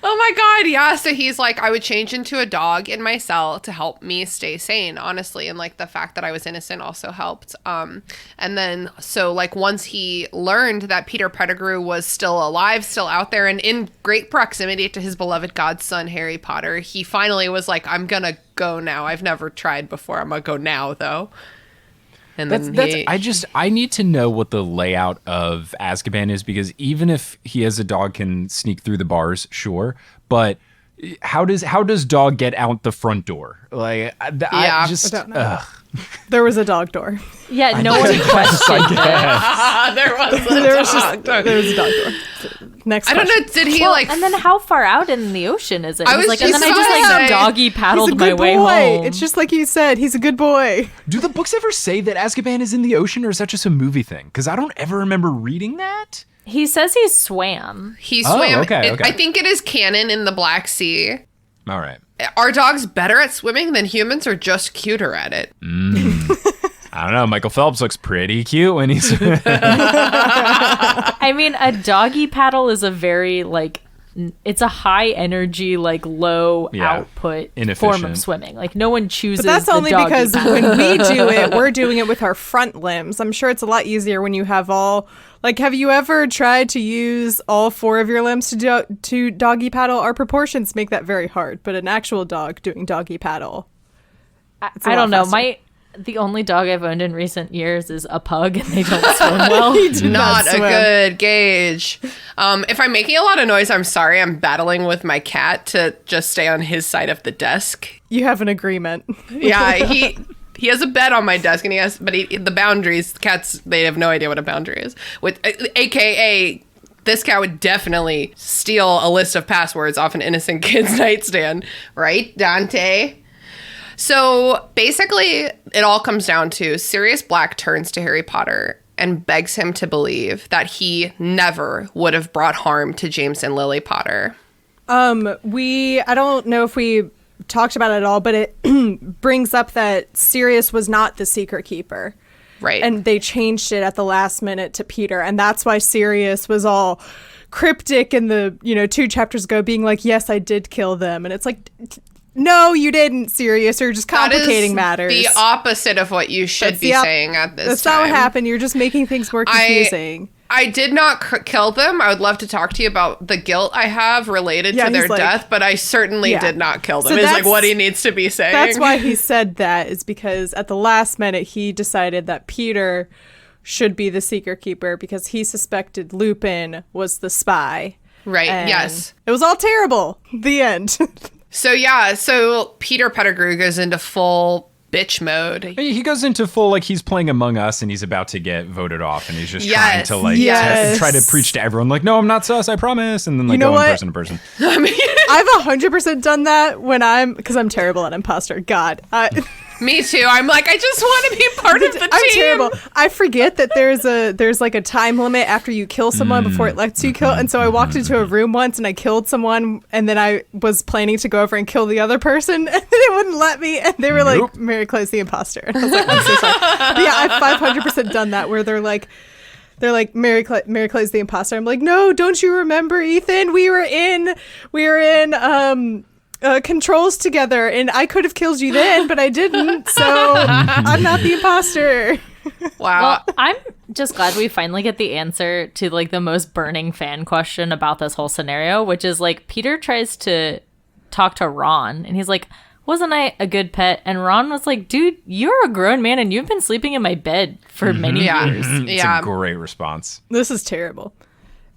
Oh my god, yeah. So he's like, I would change into a dog in my cell to help me stay sane, honestly. And like the fact that I was innocent also helped. And then so like once he learned that Peter Pettigrew was still alive, still out there and in great proximity to his beloved godson Harry Potter, he finally was like, I'm gonna go now. I've never tried before. I'm gonna go now though. And I need to know what the layout of Azkaban is, because even if he as a dog can sneak through the bars, sure, but how does dog get out the front door? Like, I don't know. There was a dog door. Yeah, no one questioned it. there was a dog door. Next I don't question. know. Did he Well, like? and then how far out in the ocean is it? I was He's like, just and then I just gonna like say, doggy He's a paddled my good way boy. home. It's just like you said. He's a good boy. Do the books ever say that Azkaban is in the ocean, or is that just a movie thing? Because I don't ever remember reading that. He says he swam. He swam. Okay. I think it is canon in the Black Sea. All right. Are dogs better at swimming than humans, or just cuter at it? I don't know. Michael Phelps looks pretty cute when he's... I mean, a doggy paddle is a very like, it's a high energy, like low output form Inefficient. of swimming. Like no one chooses. But that's the only doggy because paddle. when we do it, we're doing it with our front limbs. I'm sure it's a lot easier when you have all... Like, have you ever tried to use all four of your limbs to doggy paddle? Our proportions make that very hard. But an actual dog doing doggy paddle... I don't know. The only dog I've owned in recent years is a pug, and they don't swim well. Not a good gauge. If I'm making a lot of noise, I'm sorry. I'm battling with my cat to just stay on his side of the desk. You have an agreement. Yeah, he has a bed on my desk, and the boundaries. Cats, they have no idea what a boundary is. With AKA, this cat would definitely steal a list of passwords off an innocent kid's nightstand, right, Dante? So basically, it all comes down to Sirius Black turns to Harry Potter and begs him to believe that he never would have brought harm to James and Lily Potter. I don't know if we talked about it at all, but it brings up that Sirius was not the secret keeper. Right. And they changed it at the last minute to Peter. And that's why Sirius was all cryptic in the, 2 chapters ago, being like, yes, I did kill them. And it's like, no, you didn't, Sirius. You're just complicating matters. The opposite of what you should be saying at this That's time. not what happened. You're just making things more confusing. I did not kill them. I would love to talk to you about the guilt I have related to their death, but I certainly did not kill them. So is like what he needs to be saying. That's why he said that, is because at the last minute he decided that Peter should be the secret keeper because he suspected Lupin was the spy. Right, and yes. It was all terrible. The end. So Peter Pettigrew goes into full bitch mode. He goes into full, like, he's playing Among Us and he's about to get voted off and he's just trying to, like, try to preach to everyone, like, no, I'm not sus, I promise. And then, like, going person to person. I've 100% done that because I'm terrible at imposter. God. Me too. I'm like, I just want to be part of the team. I'm terrible. I forget that there's like a time limit after you kill someone before it lets you kill. And so I walked into a room once and I killed someone, and then I was planning to go over and kill the other person, and they wouldn't let me. And they were like, Mary Clay's the imposter. And I was like, I'm so sorry. But yeah, I've 500% done that, where they're like, Mary Clay's the imposter. I'm like, no, don't you remember, Ethan? We were in controls together, and I could have killed you then, but I didn't, so I'm not the imposter. Wow. Well, I'm just glad we finally get the answer to, like, the most burning fan question about this whole scenario, which is, like, Peter tries to talk to Ron, and he's like, wasn't I a good pet? And Ron was like, dude, you're a grown man, and you've been sleeping in my bed for many years. It's a great response. This is terrible.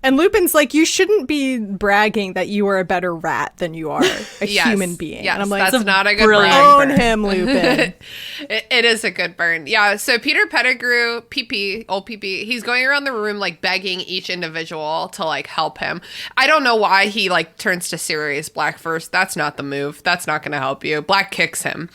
And Lupin's like, you shouldn't be bragging that you are a better rat than you are a human being. Yes, and I'm like, that's not a good burn. Own him, Lupin. It is a good burn. Yeah, so Peter Pettigrew, old PP, he's going around the room, like, begging each individual to, like, help him. I don't know why he, like, turns to Sirius Black first. That's not the move. That's not going to help you. Black kicks him.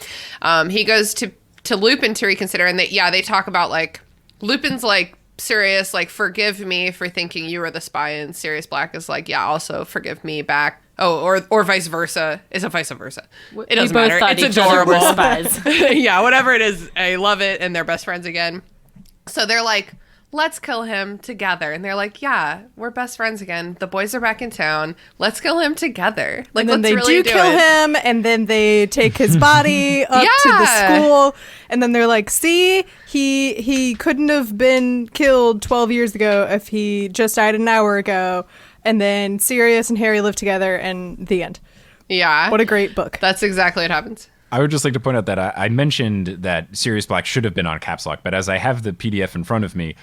He goes to Lupin to reconsider, and they talk about, like, Lupin's like, Sirius, like, forgive me for thinking you were the spy, and Sirius Black is like, yeah, also forgive me back. Oh, or vice versa. It's a vice versa. It doesn't matter. It's adorable. Spies. Yeah, whatever it is, I love it, and they're best friends again. So they're like, let's kill him together. And they're like, yeah, we're best friends again. The boys are back in town. Let's kill him together. Like, and then let's they really do kill him, and then they take his body up to the school, and then they're like, see, he couldn't have been killed 12 years ago if he just died an hour ago. And then Sirius and Harry live together, and the end. Yeah. What a great book. That's exactly what happens. I would just like to point out that I mentioned that Sirius Black should have been on caps lock, but as I have the PDF in front of me,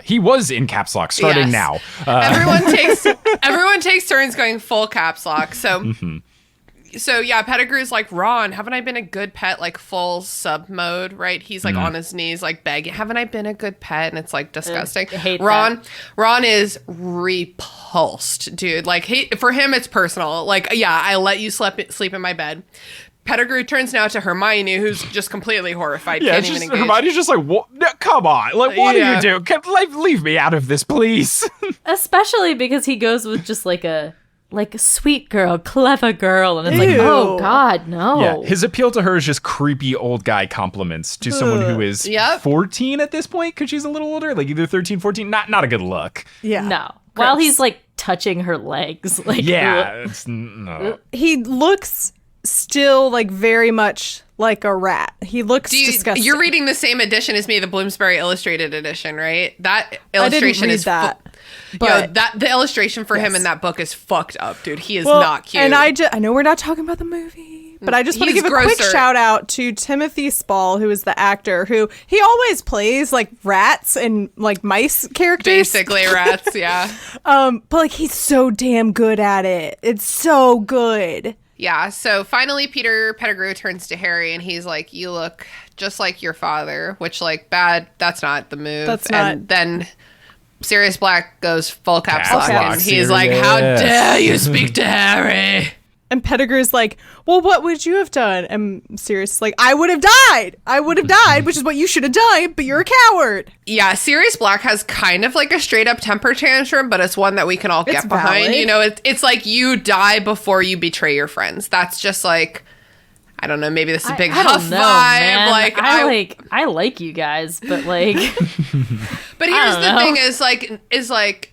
he was in caps lock starting now. Everyone takes turns going full caps lock. So, So yeah, Pettigrew's like, Ron, haven't I been a good pet? Like, full sub mode, right? He's like on his knees, like begging, haven't I been a good pet? And it's like disgusting. I hate Ron is repulsed, dude. Like, for him, it's personal. Like, yeah, I let you sleep in my bed. Pettigrew turns now to Hermione, who's just completely horrified. Yeah, can't even engage. Hermione's just like, what? No, come on. Like, what are you doing? Leave me out of this, please. Especially because he goes with just like a sweet girl, clever girl. And it's like, oh, God, no. Yeah, his appeal to her is just creepy old guy compliments to someone who is 14 at this point, because she's a little older, like either 13, 14. Not a good look. Yeah. No. While he's like touching her legs. Like, yeah. No. He looks still like very much like a rat. He looks disgusting. You're reading the same edition as me, the Bloomsbury Illustrated edition, right? That illustration is that. But the illustration for him in that book is fucked up, dude. He is not cute. And I know we're not talking about the movie, but I just want to He's give a quick grosser. shout out to Timothy Spall, who is the actor who he always plays like rats and like mice characters. Basically rats, yeah. But like he's so damn good at it. It's so good. Yeah, so finally Peter Pettigrew turns to Harry and he's like, you look just like your father, which like bad, that's not the move. That's and not. then Sirius Black goes full caps Caps lock lock, and he's like, how Sirius. dare you speak to Harry? And Pettigrew's like, well, what would you have done? And Sirius is like, I would have died. I would have died, which is what you should have done, but you're a coward. Yeah, Sirius Black has kind of like a straight up temper tantrum, but it's one that we can all get It's behind. valid. You know, it's like you die before you betray your friends. That's just like, I don't know, maybe this is a big I Huff don't know, vibe. man. Like I like you guys, but like But I here's don't the know. thing is like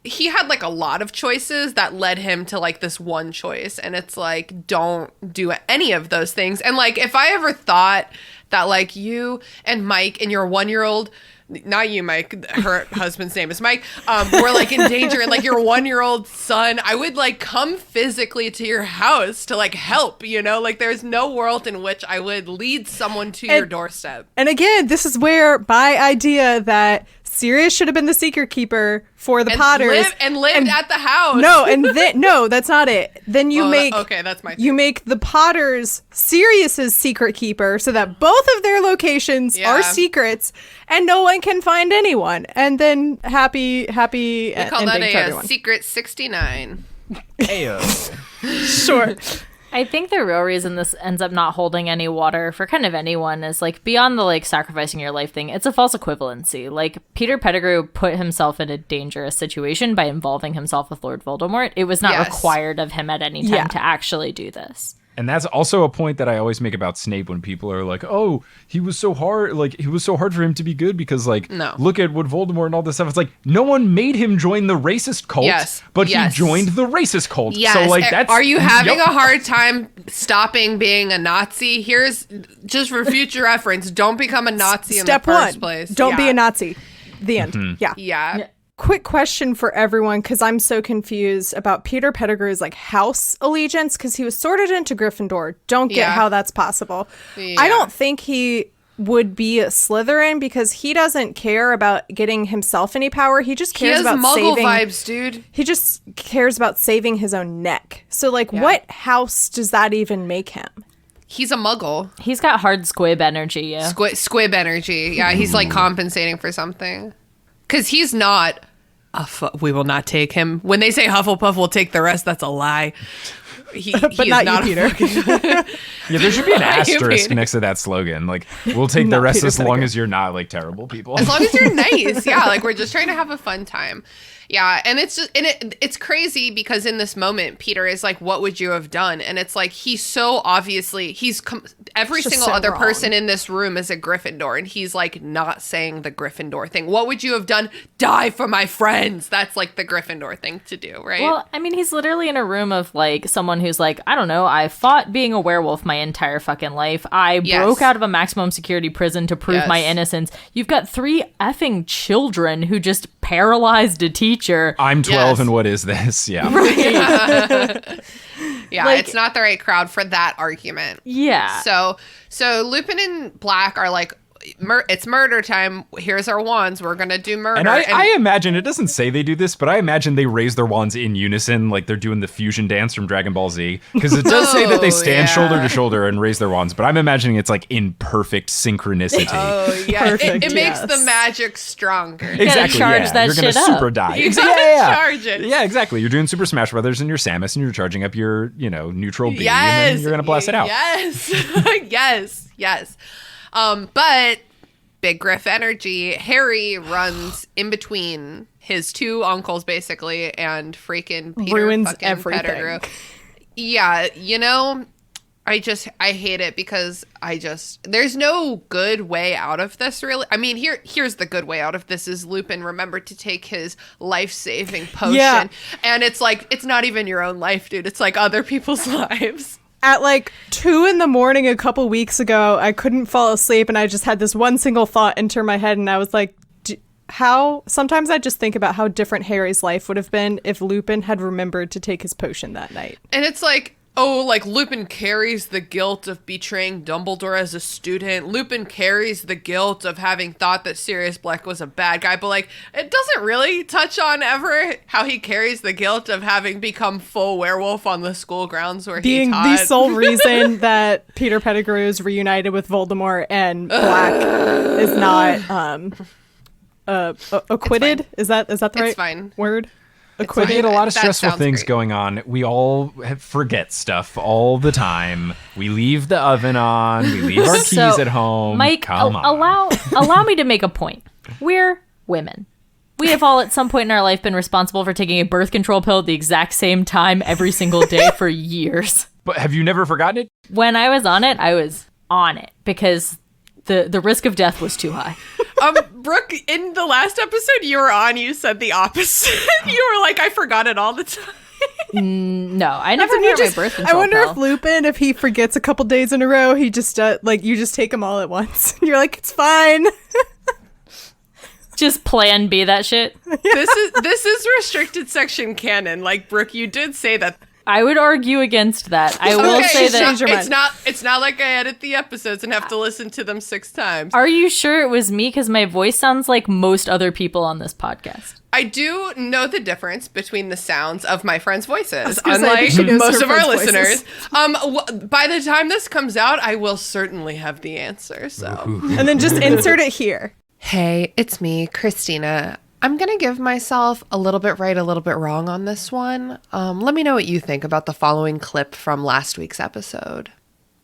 he had like a lot of choices that led him to like this one choice, and it's like don't do any of those things. And like if I ever thought that like you and Mike and your 1-year-old, not you, Mike, her husband's name is Mike, were like in danger, and like your 1-year-old son, I would like come physically to your house to like help, you know, like there's no world in which I would lead someone to your doorstep. And again, this is where my idea that Sirius should have been the secret keeper for the Potters lived at the house. No, and then no, that's not it. Then you okay, that's my you make the Potters Sirius's secret keeper, so that both of their locations Yeah. are secrets, and no one can find anyone. And then happy We call that ending to a everyone. secret 69. Sure. I think the real reason this ends up not holding any water for kind of anyone is like beyond the like sacrificing your life thing. It's a false equivalency. Like Peter Pettigrew put himself in a dangerous situation by involving himself with Lord Voldemort. It was not Yes. required of him at any time Yeah. to actually do this. And that's also a point that I always make about Snape when people are like, "Oh, he was so hard. Like he was so hard for him to be good because like No. look at what Voldemort and all this stuff." It's like no one made him join the racist cult, Yes. but Yes. he joined the racist cult. Yes. So like that's Are you having Yep. a hard time stopping being a Nazi? Here's just for future reference, don't become a Nazi in the Step first one, place. don't be Yeah. a Nazi. The end. Mm-hmm. Yeah. Yeah. Quick question for everyone, because I'm so confused about Peter Pettigrew's like house allegiance, because he was sorted into Gryffindor. Don't get Yeah. how that's possible. Yeah. I don't think he would be a Slytherin because he doesn't care about getting himself any power. He just He cares has about muggle saving. vibes, dude. He just cares about saving his own neck. So like, what house does that even make him? He's a muggle. He's got hard squib energy, yeah. Squib energy. Yeah, he's like compensating for something. Because he's not. We will not take him. When they say Hufflepuff will take the rest, that's a lie. He But is not not you, a Peter. Yeah, there should be an What do you asterisk mean? next to that slogan. Like, we'll take the Not rest Peter as long Pettigrew. as you're not like terrible people. As long as you're nice. Yeah, like we're just trying to have a fun time. Yeah, and it's just it's crazy because in this moment Peter is like, what would you have done? And it's like he's so obviously every It's just single so other wrong. person in this room is a Gryffindor, and he's like not saying the Gryffindor thing. What would you have done? Die for my friends. That's like the Gryffindor thing to do, right? Well, I mean, he's literally in a room of like someone who's like, I don't know, I fought being a werewolf my entire fucking life. I Yes. broke out of a maximum security prison to prove my Yes. innocence. You've got 3 effing children who just paralyzed a teacher. I'm 12 Yes. and what is this? Yeah. yeah, like- it's not the right crowd for that argument. Yeah. So Lupin and Black are like, it's murder time. Here's our wands. We're gonna do murder. And I imagine, it doesn't say they do this, but I imagine they raise their wands in unison, like they're doing the fusion dance from Dragon Ball Z. Because it does say that they stand yeah. shoulder to shoulder and raise their wands, but I'm imagining it's like in perfect synchronicity. Oh yeah, Perfect, it makes yes. the magic stronger. Exactly. charge Yeah. that You're gonna shit up. super die. You Exactly. gotta charge it. Yeah, exactly. You're doing Super Smash Brothers and your Samus, and you're charging up your, neutral B, and Yes, then you're gonna blast it out. Yes, yes. But big Griff energy. Harry runs in between his 2 uncles basically, and freaking Peter Ruins fucking everything. Pettigrew. Yeah, I hate it because there's no good way out of this, really. I mean, here's the good way out of this is Lupin remembered to take his life-saving potion. Yeah. And it's like, it's not even your own life, dude. It's like other people's lives. At like 2 a.m. a couple weeks ago, I couldn't fall asleep, and I just had this one single thought enter my head, and I was like, sometimes I just think about how different Harry's life would have been if Lupin had remembered to take his potion that night. And it's like, Oh, like Lupin carries the guilt of betraying Dumbledore as a student. Lupin carries the guilt of having thought that Sirius Black was a bad guy. But, like, it doesn't really touch on ever how he carries the guilt of having become full werewolf on the school grounds where Being he taught. the sole reason that Peter Pettigrew is reunited with Voldemort and Black is not acquitted. Is that the right fine. word? We Acquitted. had a lot of That stressful sounds things great. going on. We all forget stuff all the time. We leave the oven on. We leave our keys So, at home. Mike, Come on. allow me to make a point. We're women. We have all at some point in our life been responsible for taking a birth control pill at the exact same time every single day for years. But have you never forgotten it? When I was on it because the risk of death was too high. Brooke, in the last episode you were on, you said the opposite. You were like, I forgot it all the time. No, I never You knew my just- birth control I wonder pill. if Lupin, if he forgets a couple days in a row, he just you just take them all at once. You're like, it's fine. Just plan B that shit. This is restricted section canon. Like, Brooke, you did say that. I would argue against that. I will say that. change your mind. It's not like I edit the episodes and have to listen to them 6 times. Are you sure it was me? Because my voice sounds like most other people on this podcast. I do know the difference between the sounds of my friends' voices, gonna say, I think unlike she knows most her of our friends' listeners. voices. By the time this comes out, I will certainly have the answer. So, And then just insert it here. hey, it's me, Christina. I'm going to give myself a little bit right, a little bit wrong on this one. Let me know what you think about the following clip from last week's episode.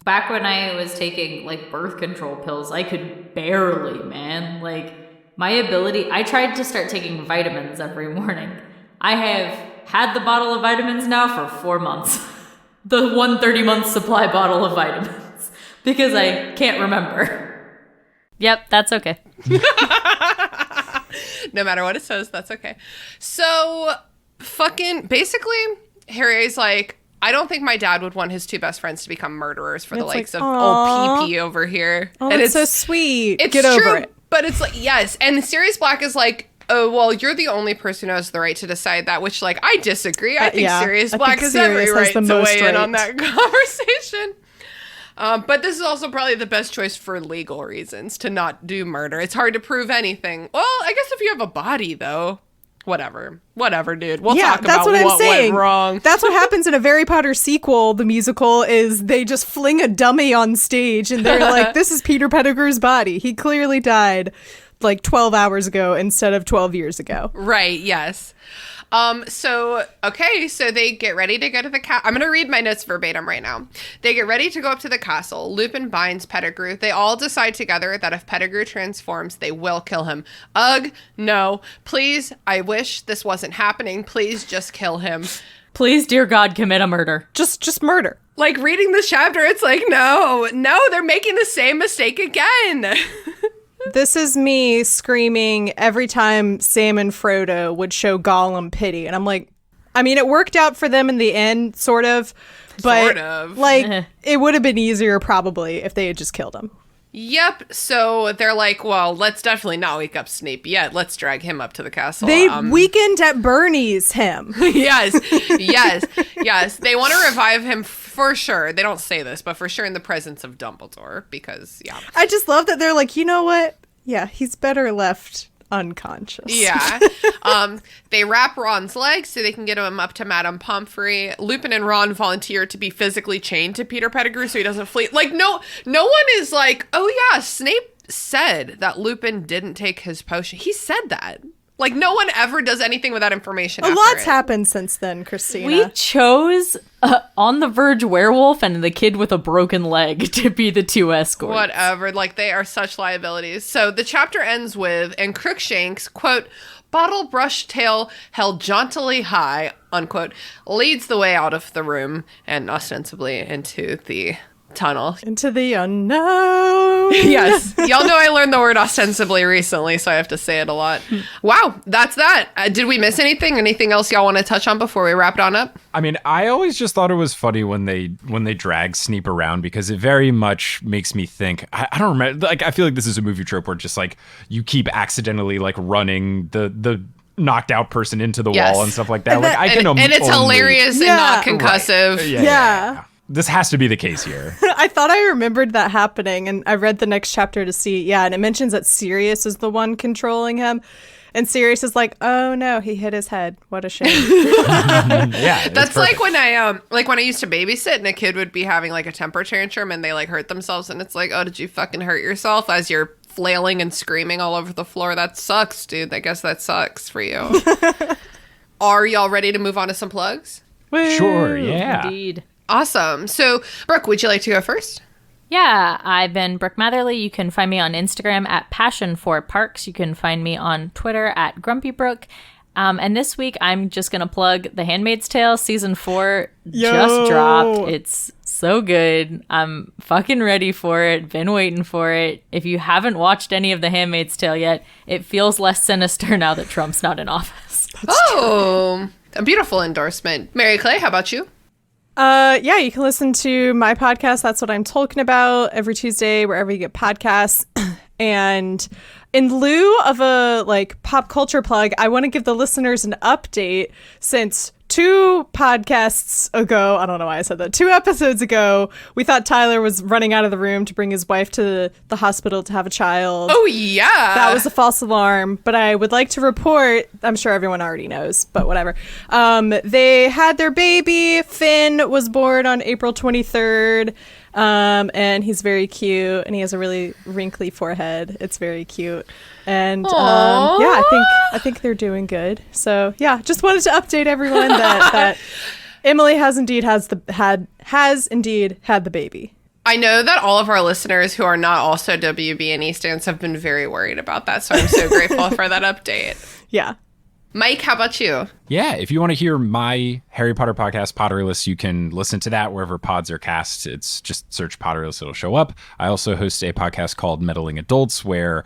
Back when I was taking like birth control pills, I could barely, man. Like my ability, I tried to start taking vitamins every morning. I have had the bottle of vitamins now for 4 months. The 130-month supply bottle of vitamins. Because I can't remember. Yep, that's okay. No matter what it says, that's okay. So, basically, Harry's like, I don't think my dad would want his 2 best friends to become murderers for the It's likes like, of aw. old PP over here. Oh, and that's so sweet. It's Get true, over it. but it's like, yes. And Sirius Black is like, oh, well, you're the only person who has the right to decide that, which, like, I disagree. I think yeah, Sirius I Black think has Sirius every has right the to most weigh in right. on that conversation. But this is also probably the best choice for legal reasons to not do murder. It's hard to prove anything. Well, I guess if you have a body, though, whatever, dude. We'll talk that's about what I'm saying. went wrong. That's what happens in a Harry Potter sequel. The musical is they just fling a dummy on stage and they're like, "This is Peter Pettigrew's body. He clearly died like 12 hours ago instead of 12 years ago." Right, yes. So they get ready to go to the castle. I'm going to read my notes verbatim right now. They get ready to go up to the castle. Lupin binds Pettigrew. They all decide together that if Pettigrew transforms, they will kill him. Ugh, no. Please, I wish this wasn't happening. Please just kill him. Please, dear God, commit a murder. Just murder. Like, reading this chapter, it's like, no, they're making the same mistake again. This is me screaming every time Sam and Frodo would show Gollum pity. And I'm like, I mean, it worked out for them in the end, sort of. But, Sort of. like, it would have been easier probably if they had just killed him. Yep. So they're like, well, let's definitely not wake up Snape yet. Let's drag him up to the castle. They weakened at Bernie's him. yes. They want to revive him for sure. They don't say this, but for sure in the presence of Dumbledore because, yeah. I just love that they're like, you know what? Yeah, he's better left unconscious. Yeah. They wrap Ron's legs so they can get him up to Madame Pomfrey. Lupin and Ron volunteer to be physically chained to Peter Pettigrew so he doesn't flee. Like, no one is like, oh yeah, Snape said that Lupin didn't take his potion. He said that. Like, no one ever does anything without information. A after lot's it. happened since then, Christina. We chose On the Verge werewolf and the kid with a broken leg to be the 2 escorts. Whatever. Like, they are such liabilities. So the chapter ends with, and Crookshanks, quote, bottle brush tail held jauntily high, unquote, leads the way out of the room and ostensibly into the tunnel. Into the unknown. Yes. Y'all know I learned the word ostensibly recently, so I have to say it a lot. Wow. That's that. Did we miss anything? Anything else y'all want to touch on before we wrap it on up? I mean, I always just thought it was funny when they drag Snape around because it very much makes me think. I don't remember. Like, I feel like this is a movie trope where just like you keep accidentally like running the knocked out person into the Yes. wall and stuff like that. And Like that- I can and it's only- hilarious and Yeah. not concussive. Right. Yeah. This has to be the case here. I thought I remembered that happening, and I read the next chapter to see. Yeah, and it mentions that Sirius is the one controlling him. And Sirius is like, oh no, he hit his head. What a shame. Yeah, it's That's like perfect. when I used to babysit and a kid would be having like a temper tantrum and they like hurt themselves and it's like, oh, did you fucking hurt yourself as you're flailing and screaming all over the floor? That sucks, dude. I guess that sucks for you. Are y'all ready to move on to some plugs? Sure, yeah. Indeed. Awesome. So, Brooke, would you like to go first? Yeah, I've been Brooke Matherly. You can find me on Instagram at Passion for Parks. You can find me on Twitter at Grumpy Brooke. And this week, I'm just going to plug The Handmaid's Tale Season 4 just dropped. It's so good. I'm fucking ready for it. Been waiting for it. If you haven't watched any of The Handmaid's Tale yet, it feels less sinister now that Trump's not in office. A beautiful endorsement. Mary Clay, how about you? Yeah, you can listen to my podcast. That's what I'm talking about every Tuesday, wherever you get podcasts. And in lieu of a like pop culture plug, I want to give the listeners an update since 2 podcasts ago, I don't know why I said that, 2 episodes ago, we thought Tyler was running out of the room to bring his wife to the hospital to have a child. Oh, yeah. That was a false alarm, but I would like to report, I'm sure everyone already knows, but whatever. They had their baby. Finn was born on April 23rd, and he's very cute, and he has a really wrinkly forehead. It's very cute. And yeah, I think they're doing good. So yeah, just wanted to update everyone that Emily has indeed had the baby. I know that all of our listeners who are not also WB&E stans have been very worried about that, so I'm so grateful for that update. Yeah. Mike, how about you? Yeah, if you want to hear my Harry Potter podcast, Potterless, you can listen to that wherever pods are cast. It's just search Potterless, it'll show up. I also host a podcast called Meddling Adults, where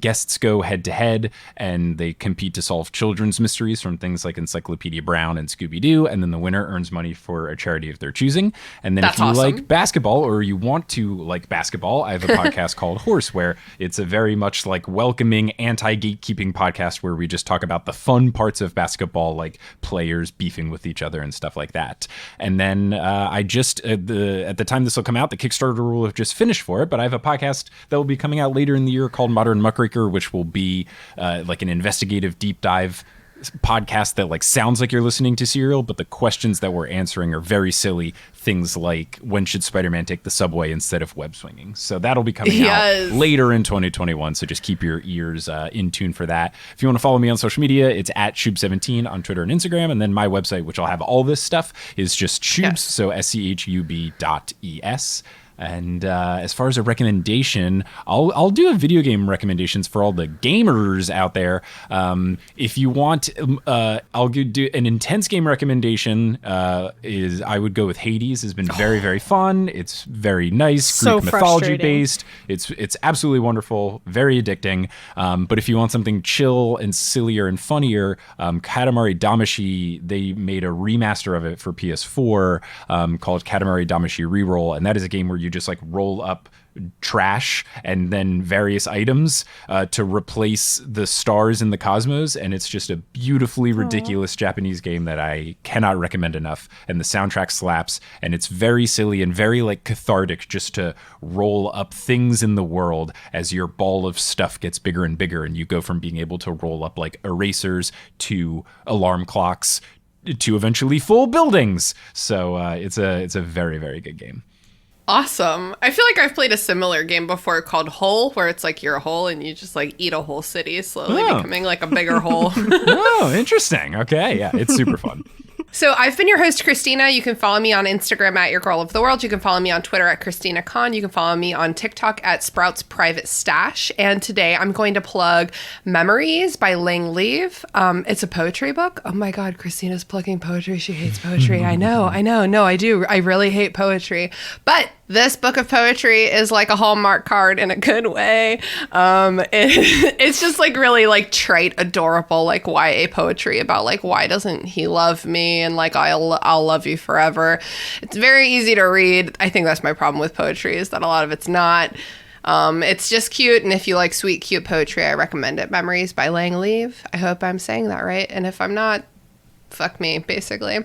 guests go head to head and they compete to solve children's mysteries from things like Encyclopedia Brown and Scooby-Doo, and then the winner earns money for a charity of their choosing. And then That's if you awesome. like basketball, or you want to like basketball, I have a podcast called Horse, where it's a very much like welcoming, anti-gatekeeping podcast where we just talk about the fun parts of basketball, like players beefing with each other and stuff like that. And then I just at the time this will come out, the Kickstarter will have just finished for it, but I have a podcast that will be coming out later in the year called Modern Muckraker, which will be like an investigative deep dive podcast that like sounds like you're listening to Serial, but the questions that we're answering are very silly. Things like, when should Spider-Man take the subway instead of web swinging? So that'll be coming Yes. out later in 2021. So just keep your ears in tune for that. If you want to follow me on social media, it's at Shub17 on Twitter and Instagram. And then my website, which I'll have all this stuff, is just Shubs, Yes. so schub.es. And as far as a recommendation, I'll do a video game recommendations for all the gamers out there. If you want, I'll do an intense game recommendation. Is I would go with Hades. Has been very, very fun. It's very nice, So Greek mythology frustrating. based. It's absolutely wonderful, very addicting. But if you want something chill and sillier and funnier, Katamari Damashi, they made a remaster of it for PS4 called Katamari Damacy Reroll, and that is a game where you just like roll up trash and then various items to replace the stars in the cosmos, and it's just a beautifully ridiculous Japanese game that I cannot recommend enough. And the soundtrack slaps, and it's very silly and very like cathartic just to roll up things in the world as your ball of stuff gets bigger and bigger, and you go from being able to roll up like erasers to alarm clocks to eventually full buildings. So it's a very, very good game. Awesome. I feel like I've played a similar game before called Hole, where it's like you're a hole and you just like eat a whole city, slowly Oh. becoming like a bigger hole. Oh, interesting. Okay, yeah, it's super fun. So I've been your host, Christina. You can follow me on Instagram at Your Girl of the World. You can follow me on Twitter at Christina Khan. You can follow me on TikTok at Sprouts Private Stash. And today I'm going to plug Memories by Lang Leave. It's a poetry book. Oh my God, Christina's plugging poetry. She hates poetry. I know. No, I do. I really hate poetry. But this book of poetry is like a Hallmark card in a good way. It's just like really like trite, adorable, like YA poetry about like, why doesn't he love me? And like, I'll love you forever. It's very easy to read. I think that's my problem with poetry, is that a lot of it's not. It's just cute, and if you like sweet, cute poetry, I recommend it. Memories by Lang Leave. I hope I'm saying that right, and if I'm not, fuck me, basically.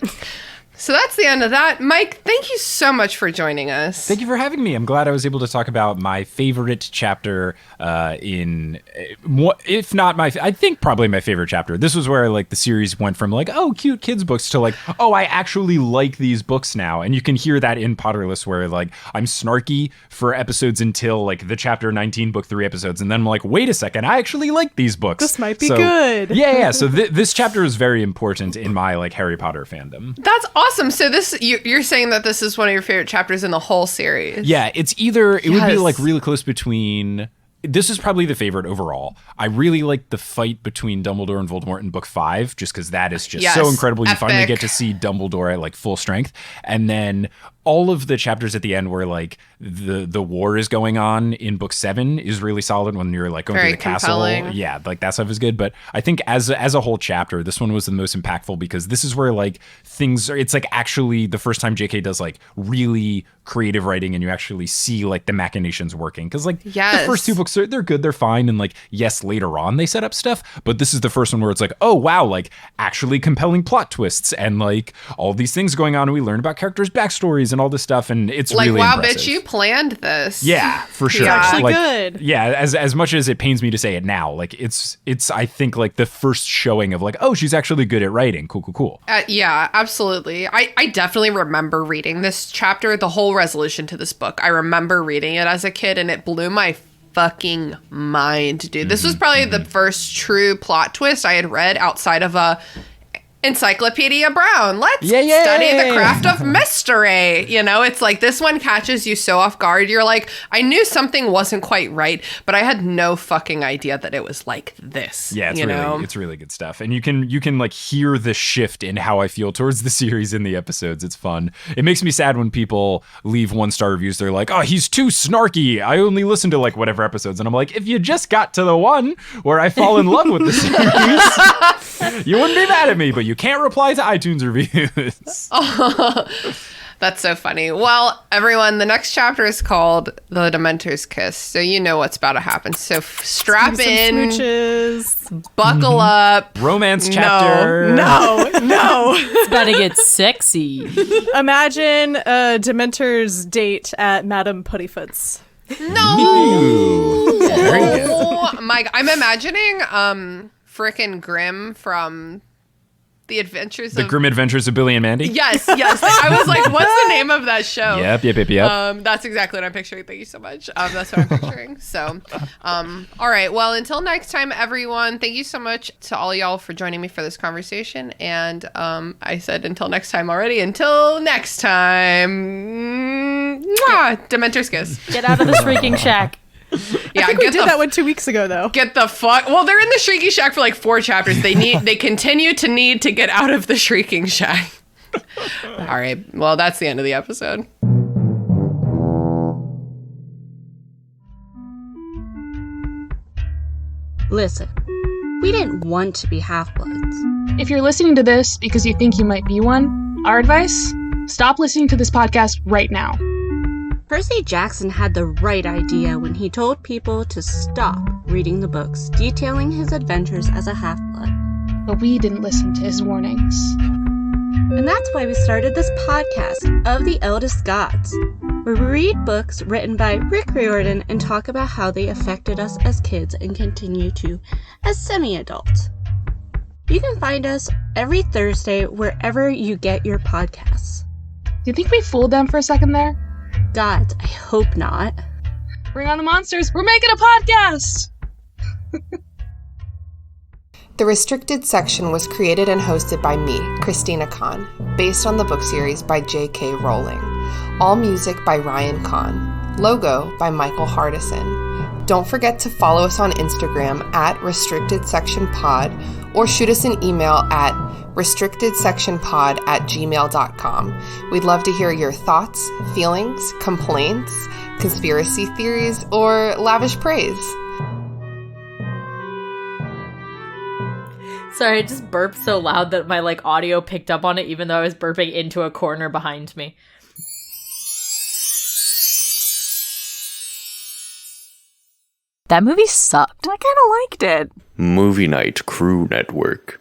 So that's the end of that. Mike, thank you so much for joining us. Thank you for having me. I'm glad I was able to talk about my favorite chapter if not I think probably my favorite chapter. This was where like the series went from like, oh, cute kids books to like, oh, I actually like these books now. And you can hear that in Potterless where like I'm snarky for episodes until like the chapter 19 book 3 episodes. And then I'm like, wait a second, I actually like these books. This might be good. Yeah. So this chapter is very important in my like Harry Potter fandom. That's awesome. So this you're saying that this is one of your favorite chapters in the whole series? Yeah, it's either it would be like really close between. This is probably the favorite overall. I really like the fight between Dumbledore and Voldemort in book 5, just because that is just so incredible. You finally get to see Dumbledore at like full strength, and then all of the chapters at the end where like the war is going on in book 7 is really solid when you're like going through the compelling castle. Yeah, like that stuff is good. But I think as a whole chapter, this one was the most impactful because this is where like things are, it's like actually the first time JK does like really creative writing and you actually see like the machinations working. Because like the first 2 books, they're good, they're fine. And like, yes, later on they set up stuff, but this is the first one where it's like, oh wow, like actually compelling plot twists and like all these things going on. And we learn about characters' backstories and all this stuff, and it's like, really wow, impressive. Bitch, you planned this. Yeah, for sure. It's actually like, good. Yeah, as much as it pains me to say it now, like it's I think like the first showing of like, oh, she's actually good at writing. Cool. Yeah, absolutely. I definitely remember reading this chapter, the whole resolution to this book. I remember reading it as a kid, and it blew my fucking mind, dude. This was probably the first true plot twist I had read outside of a Encyclopedia Brown. Let's study the craft of mystery. You know, it's like this one catches you so off guard. You're like, I knew something wasn't quite right, but I had no fucking idea that it was like this. Yeah, it's really good stuff. And you can like hear the shift in how I feel towards the series in the episodes. It's fun. It makes me sad when people leave 1-star reviews. They're like, oh, he's too snarky. I only listen to like whatever episodes. And I'm like, if you just got to the one where I fall in love with the series, you wouldn't be mad at me, but you can't reply to iTunes reviews. That's so funny. Well, everyone, the next chapter is called The Dementor's Kiss, so you know what's about to happen. So strap in, smooches. Buckle up. Romance chapter. No. It's about to get sexy. Imagine a Dementor's date at Madame Puttyfoot's. No. Very good. Oh my God. I'm imagining frickin' Grimm from The Grim Adventures of Billy and Mandy? Yes. I was like, what's the name of that show? Yep. That's exactly what I'm picturing. Thank you so much. That's what I'm picturing. So, all right. Well, until next time, everyone, thank you so much to all y'all for joining me for this conversation. And I said until next time already. Until next time. Mwah! Dementor's kiss. Get out of this freaking shack. Yeah, I think we did that one 2 weeks ago, though. Get the fuck. Well, they're in the Shrieking Shack for like 4 chapters. They continue to need to get out of the Shrieking Shack. All right. Well, that's the end of the episode. Listen, we didn't want to be half-bloods. If you're listening to this because you think you might be one, our advice: stop listening to this podcast right now. Percy Jackson had the right idea when he told people to stop reading the books detailing his adventures as a half-blood. But we didn't listen to his warnings. And that's why we started this podcast, Of the Eldest Gods, where we read books written by Rick Riordan and talk about how they affected us as kids and continue to as semi-adults. You can find us every Thursday wherever you get your podcasts. Do you think we fooled them for a second there? God, I hope not. Bring on the monsters. We're making a podcast! The Restricted section was created and hosted by me, Christina Kahn, based on the book series by J.K. Rowling. All music by Ryan Kahn. Logo by Michael Hardison. Don't forget to follow us on Instagram at Restricted Section Pod, or shoot us an email at restrictedsectionpod@gmail.com. We'd love to hear your thoughts, feelings, complaints, conspiracy theories, or lavish praise. Sorry, I just burped so loud that my like audio picked up on it even though I was burping into a corner behind me. That movie sucked. I kind of liked it. Movie Night Crew Network.